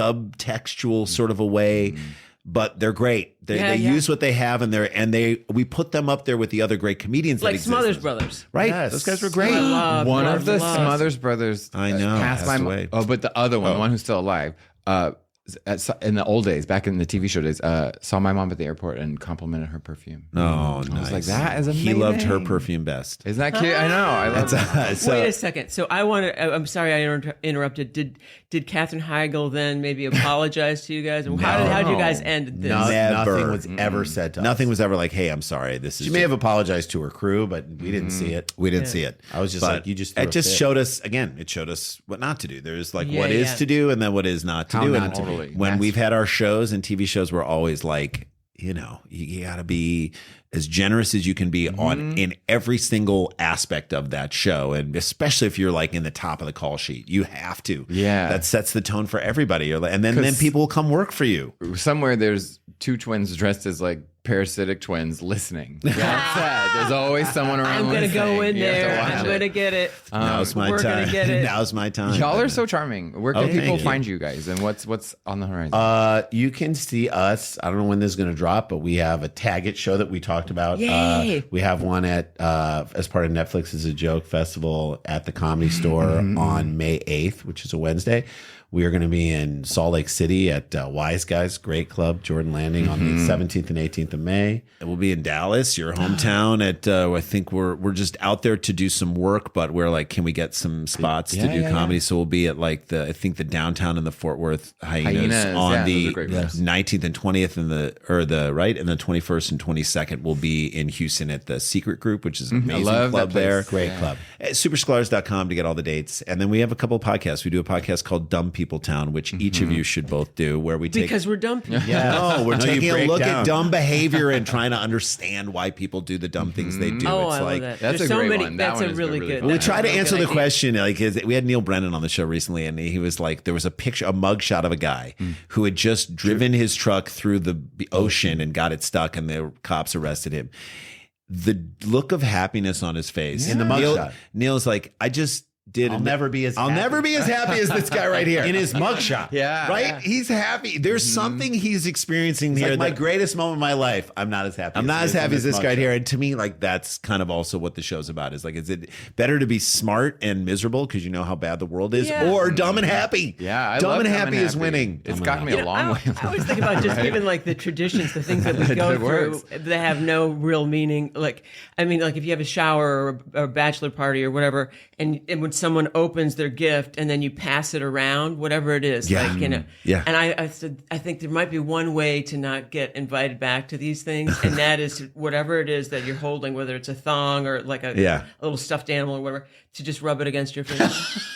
subtextual sort of a way. But they're great. They use what they have, and we put them up there with the other great comedians like that exist. Smothers Brothers. Right? Yes. Those guys were great. One of the Smothers brothers I know, passed passed my away. Oh, but the other one, the one who's still alive, in the old days, back in the TV show days, saw my mom at the airport and complimented her perfume. Oh, nice. I was like, that is amazing. He loved her perfume best. Isn't that cute? I know. I love that. Wait a second. So I want to. I'm sorry I interrupted. Did Katherine Heigl then maybe apologize to you guys? And how did you guys end this? Nothing was ever said to us. Nothing was ever like, hey, I'm sorry. This is. She may have apologized to her crew, but we didn't see it. We didn't see it. I was just But like, you just threw it a just fit. showed us again. It showed us what not to do. There's like Yeah, what is yeah. to do, and then what is not to How do. not And to be. when That's- we've had our shows and TV shows, we're always like, you got to be as generous as you can be in every single aspect of that show, and especially if you're like in the top of the call sheet, you have to. Yeah. that sets the tone for everybody. You're like, and then people will come work for you. Somewhere there's two twins dressed as like parasitic twins listening. That's sad. There's always someone around. I'm gonna go listening. in You have to there. watch I'm it. gonna get it. Now's my we're time. gonna get it. Now's my time. Y'all are so charming. Where can Oh, thank people you. find you guys, and what's on the horizon? You can see us. I don't know when this is going to drop, but we have a Tag It show that we talked about. Yay. We have one at as part of Netflix's A Joke Festival at the Comedy Store on May 8th, which is a Wednesday. We are going to be in Salt Lake City at Wise Guys, great club, Jordan Landing, on the 17th and 18th of May. We'll be in Dallas, your hometown. At I think we're just out there to do some work, but we're like, can we get some spots to do comedy? So we'll be at like the downtown in the Fort Worth Hyenas on yeah, those the are great places. 19th and 20th, and the 21st and 22nd. We'll be in Houston at the Secret Group, which is an amazing love club that place. there. Great club. Supersklars.com to get all the dates, and then we have a couple of podcasts. We do a podcast called Dumb People Town, which each of you should both do, where we take. Because we're dumb people. No, we're No, you taking a break look down. at dumb behavior and trying to understand why people do the dumb things they do. Oh, it's I like love that. That's There's a so great many. one. That That's one a is really really good. fun. we that's try a to really answer good the idea. question. Like we had Neil Brennan on the show recently, and he was like, there was a picture, a mugshot of a guy who had just driven his truck through the ocean and got it stuck, and the cops arrested him. The look of happiness on his face In the Neil- mugshot. Neil's like, I just did. I'll never be as happy as this guy right here in his mugshot. Yeah. right? Yeah. He's happy. There's something he's experiencing It's here. like my that- greatest moment of my life. I'm not as happy. I'm not he as is in happy as this guy mugshot. here. And to me, like, that's kind of also what the show's about. Is like, is it better to be smart and miserable because you know how bad the world is, Yeah. or dumb and happy? Yeah, I dumb love and Dumb happy is winning. It's gotten me a long way. I always think about just even like the traditions, the things that we That go it through works. that have no real meaning. Like, I mean, like if you have a shower or a bachelor party or whatever, and when someone opens their gift and then you pass it around, whatever it is, Yeah. like, you know. Yeah. And I said, I think there might be one way to not get invited back to these things, and that is whatever it is that you're holding, whether it's a thong or like a little stuffed animal or whatever, to just rub it against your face.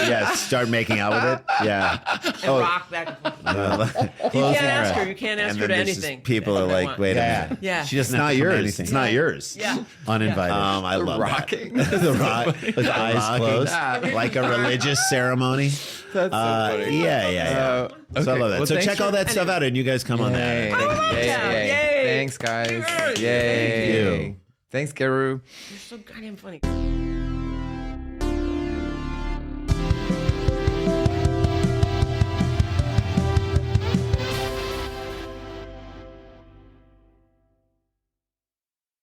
Yes, start making out with it. Yeah. And rock back and forth. You can't ask her. You can't ask And her then to there's just anything. people are They like, want. wait a Yeah. minute. Yeah. She doesn't It's have not to come to yours. anything. It's not yours. Yeah. Uninvited. I love that. Rocking. The rock with eyes closed, like a religious ceremony. That's so funny. Yeah. So I love that. Well, so thanks check all for- that stuff out, and you guys come on Yay. that. Yay. Yay. Thanks, guys. Cheers. Yay. Thank you. Thanks, Garu. You're so goddamn funny.